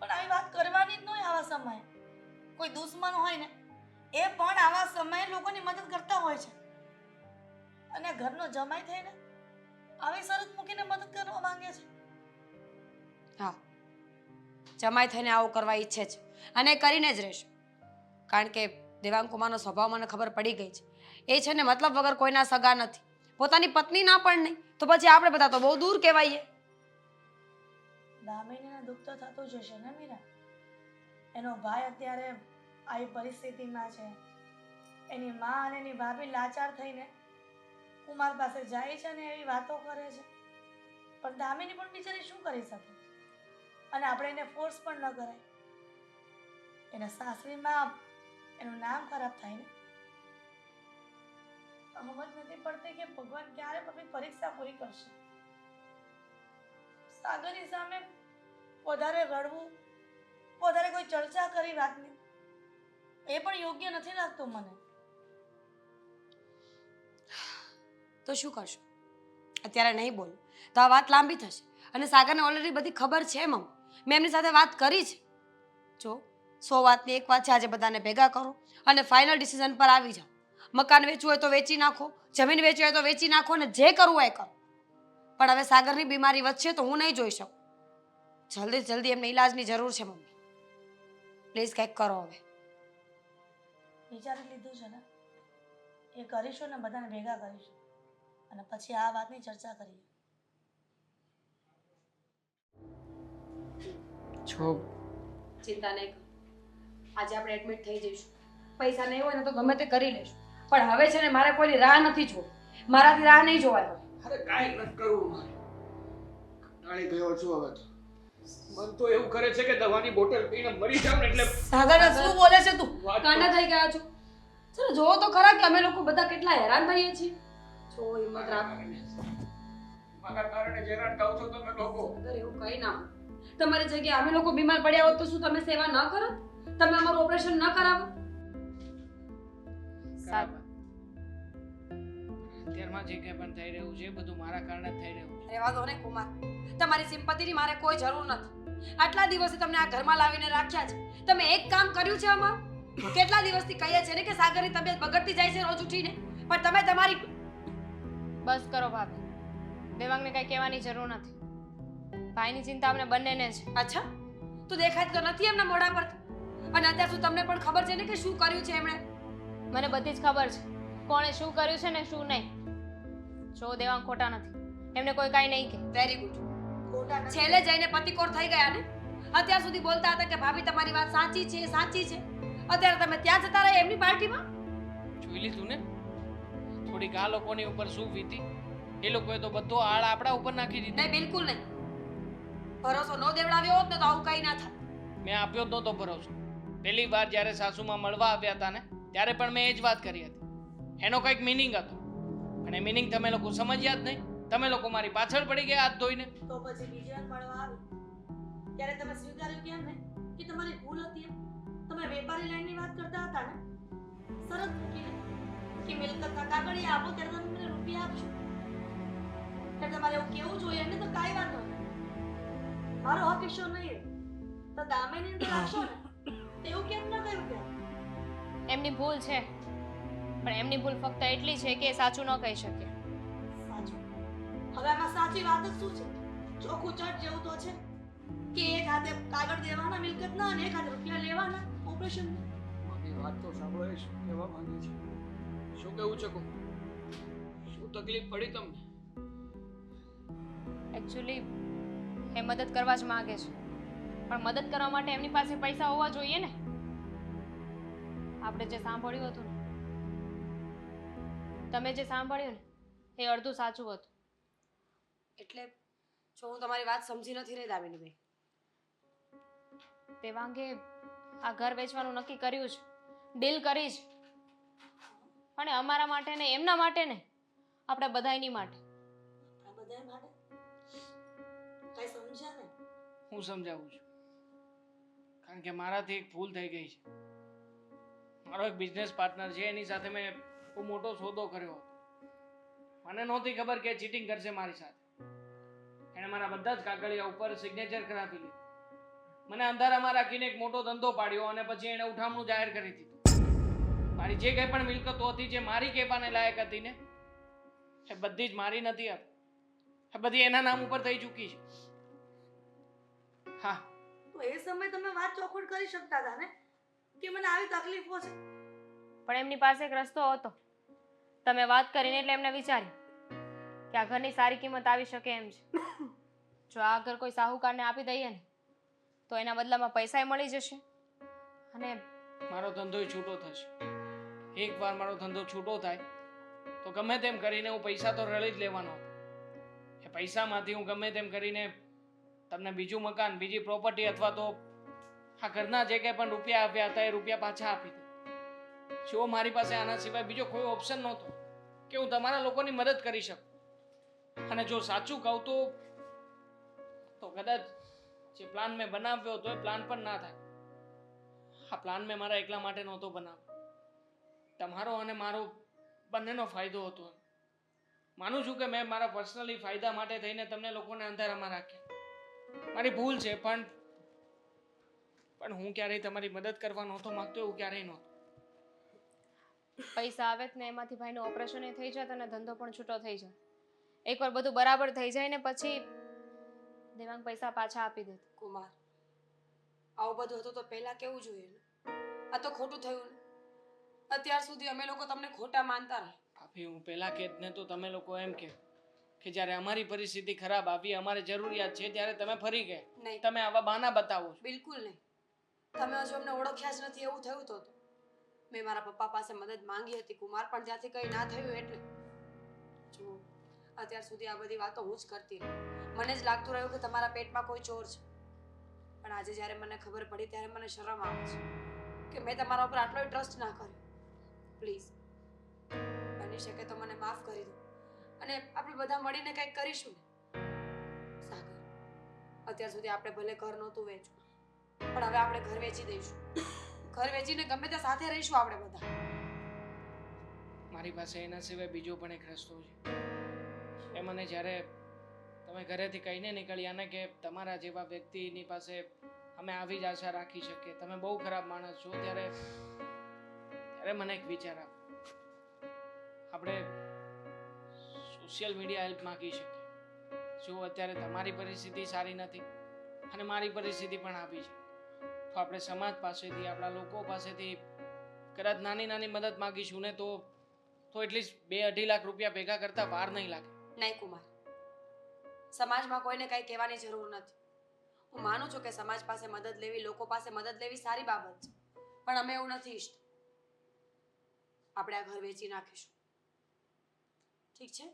પણ આવી વાત કરવાની જ ન હોય આવા સમયે. કોઈ દુશ્મન હોય ને એ પણ આવા સમયે લોકોની મદદ કરતા હોય છે, અને ઘરનો જમાઈ થઈને આવી શરત મૂકીને મદદ કરવા માંગે છે. હા, જમાઈ થઈને આવું કરવા ઈચ્છે છે અને કરીને જ રહેશે. કારણ કે દેવાંગ કુમારનો સ્વભાવ મને ખબર પડી ગઈ છે. એ છે ને મતલબ વગર કોઈના સગા નથી. પોતાની પત્ની ના પણ નહીં તો પછી આપણે બધા તો બહુ દૂર કહેવાઈએ. દામિનીને દુઃખ તો થતું જ હશે ને મીરા? એનો ભાઈ અત્યારે આવી પરિસ્થિતિમાં છે. એની મા અને એની ભાભી લાચાર થઈને કુમાર પાસે જાય છે ને એવી વાતો કરે છે. પણ દામિની પણ બિચારી શું કરી શકે? અને આપણે એને ફોર્સ પણ ન કરાય. એના સાસરીમાં એનું નામ ખરાબ થાય ને. સમજ નથી પડતી કે ભગવાન ક્યારે આપણી પરીક્ષા પૂરી કરશે. સાગરની સામે વધારે રડવું, વધારે કોઈ ચર્ચા કરી વાતની, એ પણ યોગ્ય નથી લાગતું મને. તો શું કરશો? અત્યારે નહીં બોલું તો આ વાત લાંબી થશે અને સાગરને ઓલરેડી બધી ખબર છે મમ્મી. મેં એમની સાથે વાત કરી છે. જો 100 વાતની એક વાત છે, આજે બધાને ભેગા કરો અને ફાઇનલ ડિસિઝન પર આવી જાઓ. મકાન વેચવું હોય તો વેચી નાખો, જમીન વેચવી હોય તો વેચી નાખો અને જે કરવું હોય એ કરો. પણ હવે સાગરની બીમારી વધશે તો હું નહીં જોઈ શકું. જલ્દી એમને ઈલાજની જરૂર છે મમ્મી. પ્લીઝ કંઈક કરો હવે. વિચારી લીધું છે ને, એ કરીશું ને બધાને ભેગા કરીશું અને પછી આ વાતની ચર્ચા કરીએ. છો ચિંતા નહીં કરો. આજે આપણે એડમિટ થઈ જઈશું. પૈસા નહીં હોય ને તો ગમે તે કરી લઈશું. પણ હવે છે ને મારે કોઈની રાહ નથી જોવી. મારાથી રાહ નહીં જોવાય હવે. અરે કાંઈ નથી કરવું મારે. કંટાળી ગયો છું હવે તો. મન તો એવું કરે છે કે દવાની બોટલ પીને મરી જાઉં ને એટલે સાગર શું બોલે છે તું? વાત તો- કાંડા થઈ ગયા છો. ચલો જોવો તો ખરા કે અમે લોકો બધા કેટલા હેરાન થઈએ છીએ. જો હિંમત રાખો. મારા કારણે જ હેરાન થાવ છો તમે લોકો. અગર એવું કંઈ ના હોય. તમારી જગ્યાએ અમે લોકો બીમાર પડ્યા હોત તો શું તમે સેવા ન કરો? તમે અમારું ઓપરેશન ન કરાવો? બરાબર. અત્યારમાં જે કંઈ પણ થઈ રહ્યું છે બધું મારા કારણે જ થઈ રહ્યું છે. રહેવા દો ને કુમાર. તમારી સિમ્પથીની મારે કોઈ જરૂર નથી. આટલા દિવસથી તમને આ ઘરમાં લાવીને રાખ્યા છે. તમે એક કામ કર્યું છે અમારું? કેટલા દિવસથી કહીએ છે ને કે સાગરની તબિયત બગડતી જાય છે રોજ ઉઠીને, પણ તમે તમારી બસ કરો ભાભી, દેવાંગને કંઈ કહેવાની જરૂર નથી. ભાઈની ચિંતા અમને બંનેને છે. અચ્છા, તું દેખાતી તો નથી એમના મોઢા પર. અને અત્યાર સુધી તમને પણ ખબર છે ને કે શું કર્યું છે એમણે. મને બધી જ ખબર છે કોણે શું કર્યું છે ને શું નહીં. જો દેવાંગ ખોટા નથી, એમને કોઈ કાંઈ નહીં કે. Very good. છેલ્લે જઈને પતિકોર થઈ ગયા ને. અત્યાર સુધી બોલતા હતા કે ભાભી તમારી વાત સાચી છે, સાચી છે. અત્યારે તમે ત્યાં જતા રહ્યા એમની પાર્ટીમાં. જોઈ લીધું ને થોડીક આ લોકોની ઉપર શું વીતી. એ લોકોએ તો બધો આળ આપણા ઉપર નાખી દીધો. નહીં, બિલકુલ નહીં. ભરોસો ન દેવડાવ્યો હોત ને તો આવું કંઈ ના થાય. મેં આપ્યો જ નહોતો ભરોસો. પહેલી વાર જ્યારે સાસુમાં મળવા આવ્યા હતા ને ત્યારે પણ મેં એ જ વાત કરી હતી. એનો કંઈક મિનિંગ હતો અને મિનિંગ તમે લોકો સમજ્યા જ નહીં. તમે લોકો મારી પાછળ પડી ગયા હાથ ધોઈને. તો પછી બીજી વાર મળવા આવી ત્યારે તમે સ્વીકાર્યું કેમ ને કે તમારી ભૂલ હતી એમ? તમે વેપારી લાઈનની વાત કરતા હતા ને, શરત મૂકીને કે મિલકતના કાગળિયા આપો ત્યારે તમે મને રૂપિયા આપશો. ત્યારે તમારે એવું કેવું જોઈએ ને તો કાંઈ વાંધો નહીં, મારો હક ઈશો નહીં રહે તો દામેની અંદર રાખશો ને. એવું કેમ ન કહ્યું કે એમની ભૂલ છે, પણ એમની ભૂલ ફક્ત એટલી છે કે એ સાચું ન કહી શકે. સાચું? હવે આમાં સાચી વાત જ શું છે? ચોખ્ખું ચટ જેવું તો છે કે એક હાથે કાગળ દેવાના મિલકતના અને એક હાથે રૂપિયા લેવાના ઓપરેશન. મારી વાત તો સાંભળો. એ શું કહેવા માંગે છે? શું કહેવું છે? શું તકલીફ પડી તમને? એકચ્યુઅલી એ મદદ કરવા જ માંગે છે, પણ મદદ કરવા માટે એમની પાસે પૈસા હોવા જોઈએ ને. આપણે જે સાંભળ્યું હતું ને, તમે જે સાંભળ્યું ને એ અડધું સાચું હતું. એટલે જો હું તમારી વાત સમજી નથી રહી દામિનીભાઈ. દેવાંગે આ ઘર વેચવાનું નક્કી કર્યું છે, ડીલ કરી છે. અને અમારા માટે ને એમના માટે ને આપણે બધાયની માટે. આ બધા માટે કઈ સમજ્યા ને? હું સમજાવું છું. કારણ કે મારાથી એક ભૂલ થઈ ગઈ છે. મારો એક બિઝનેસ પાર્ટનર છે, એની સાથે મેં બહુ મોટો સોદો કર્યો હતો. મને નહોતી ખબર કે ચીટિંગ કરશે મારી સાથે. એણે મારા બધા જ કાગળિયા ઉપર સિગ્નેચર કરાવી લીધી. મને અંધારામાં રાખીને એક મોટો ધંધો પાડ્યો અને પછી એણે ઉઠામણું જાહેર કરી દીધું. મારી જે કંઈ પણ મિલકતો હતી, જે મારી કહેવાને લાયક હતી ને, એ બધી જ મારી નથી હતી. એ બધી એના નામ ઉપર થઈ ચૂકી છે. હા, તો એ સમયે તમે વાત ચોખવટ કરી શકતા હતા ને કે મને આવી તકલીફો છે. પણ એમની પાસે એક રસ્તો હતો. તમે વાત કરીને એટલે એમને વિચાર્યું કે આ ઘરની સારી કિંમત આવી શકે એમ છે. જો આ ઘર કોઈ સાહુકારને આપી દઈએ ને તો એના બદલામાં પૈસા મળી જશે અને મારો ધંધો છૂટો થશે. એકવાર મારો ધંધો છૂટો થાય તો ગમે તેમ કરીને હું પૈસા તો રળી જ લેવાનો હતો. એ પૈસામાંથી હું ગમે તેમ કરીને તમને બીજું મકાન, બીજી પ્રોપર્ટી અથવા તો આ ઘરના જે કંઈ પણ રૂપિયા આપ્યા હતા એ રૂપિયા પાછા આપી દે. જો મારી પાસે આના સિવાય બીજો કોઈ ઓપ્શન નહોતો કે હું તમારા લોકોની મદદ કરી શકું. અને જો સાચું કહું તો કદાચ જે પ્લાન મેં બનાવ્યો હતો એ પ્લાન પણ ના થાય. આ પ્લાન મેં મારા એકલા માટે નહોતો બનાવ્યો. તમારો અને મારો બંનેનો ફાયદો હતો. માનું છું કે મેં મારા પર્સનલી ફાયદા માટે થઈને તમને લોકોને અંધારામાં રાખ્યા. મારી ભૂલ છે, પણ પણ હું ક્યારેય તમારી મદદ કરવા નહોતો માંગતો, એવું ક્યારેય નહોતું. પૈસા આવે જ ને એમાંથી ભાઈનું ઓપરેશન એ થઈ જાય અને ધંધો પણ છૂટો થઈ જાય. એકવાર બધું બરાબર થઈ જાય ને પછી દેવાંગ પૈસા પાછા આપી દે. કુમાર, આવું બધું હતું તો પહેલા કેવું જોઈએ ને? આ તો ખોટું થયું ને. અત્યાર સુધી અમે લોકો તમને ખોટા માનતા રહ્યા. ભાભી, હું પહેલા કહેત ને તો તમે લોકો એમ કે જ્યારે અમારી પરિસ્થિતિ ખરાબ આવી, અમારે જરૂરિયાત છે, ત્યારે તમે ફરી ગયા. નહીં, તમે આવા બહાના બતાવો છો. બિલકુલ નહીં. તમે હજુ અમને ઓળખ્યા જ નથી એવું થયું તો. મેં મારા પપ્પા પાસે મદદ માંગી હતી કુમાર, પણ ત્યાંથી કંઈ ના થયું એટલે. જુઓ, અત્યાર સુધી આ બધી વાતો હું જ કરતી રહી. મને જ લાગતું રહ્યું કે તમારા પેટમાં કોઈ ચોર છે. પણ આજે જ્યારે મને ખબર પડી ત્યારે મને શરમ આવે છે કે મેં તમારા ઉપર આટલો ટ્રસ્ટ ના કર્યો. પ્લીઝ, બની શકે તો મને માફ કરી દો અને આપણે બધા મળીને કંઈક કરીશું ને. સાગર, અત્યાર સુધી આપણે ભલે ઘર નહોતું વેચ્યું, પણ હવે આપણે ઘર વેચી દઈશું. ઘર વેચીને ગમે તે સાથે રહીશું આપણે બધા. મારી પાસે એના સિવાય બીજો પણ એક રસ્તો છે. એ મને જ્યારે તમે ઘરેથી કહીને નીકળ્યા ને કે તમારા જેવા વ્યક્તિની પાસે અમે આવી જ આશા રાખી શકીએ, તમે બહુ ખરાબ માણસ છો, ત્યારે મને એક વિચાર આવ્યો. આપણે સોશિયલ મીડિયા હેલ્પ માંગી શકીએ. જો અત્યારે તમારી પરિસ્થિતિ સારી નથી અને મારી પરિસ્થિતિ પણ આવી છે, તો આપણે સમાજ પાસેથી, આપણા લોકો પાસેથી કદાચ નાની નાની મદદ માંગીશું ને તો એટલીસ્ટ 2-2.5 લાખ રૂપિયા ભેગા કરતા વાર નહીં લાગે. નહીં કુમાર, સમાજમાં કોઈને કંઈ કહેવાની જરૂર નથી. હું માનું છું કે સમાજ પાસે મદદ લેવી, લોકો પાસે મદદ લેવી સારી બાબત છે, પણ અમે એવું નથી ઈચ્છતા. આપણે આ ઘર વેચી નાખીશું, ઠીક છે?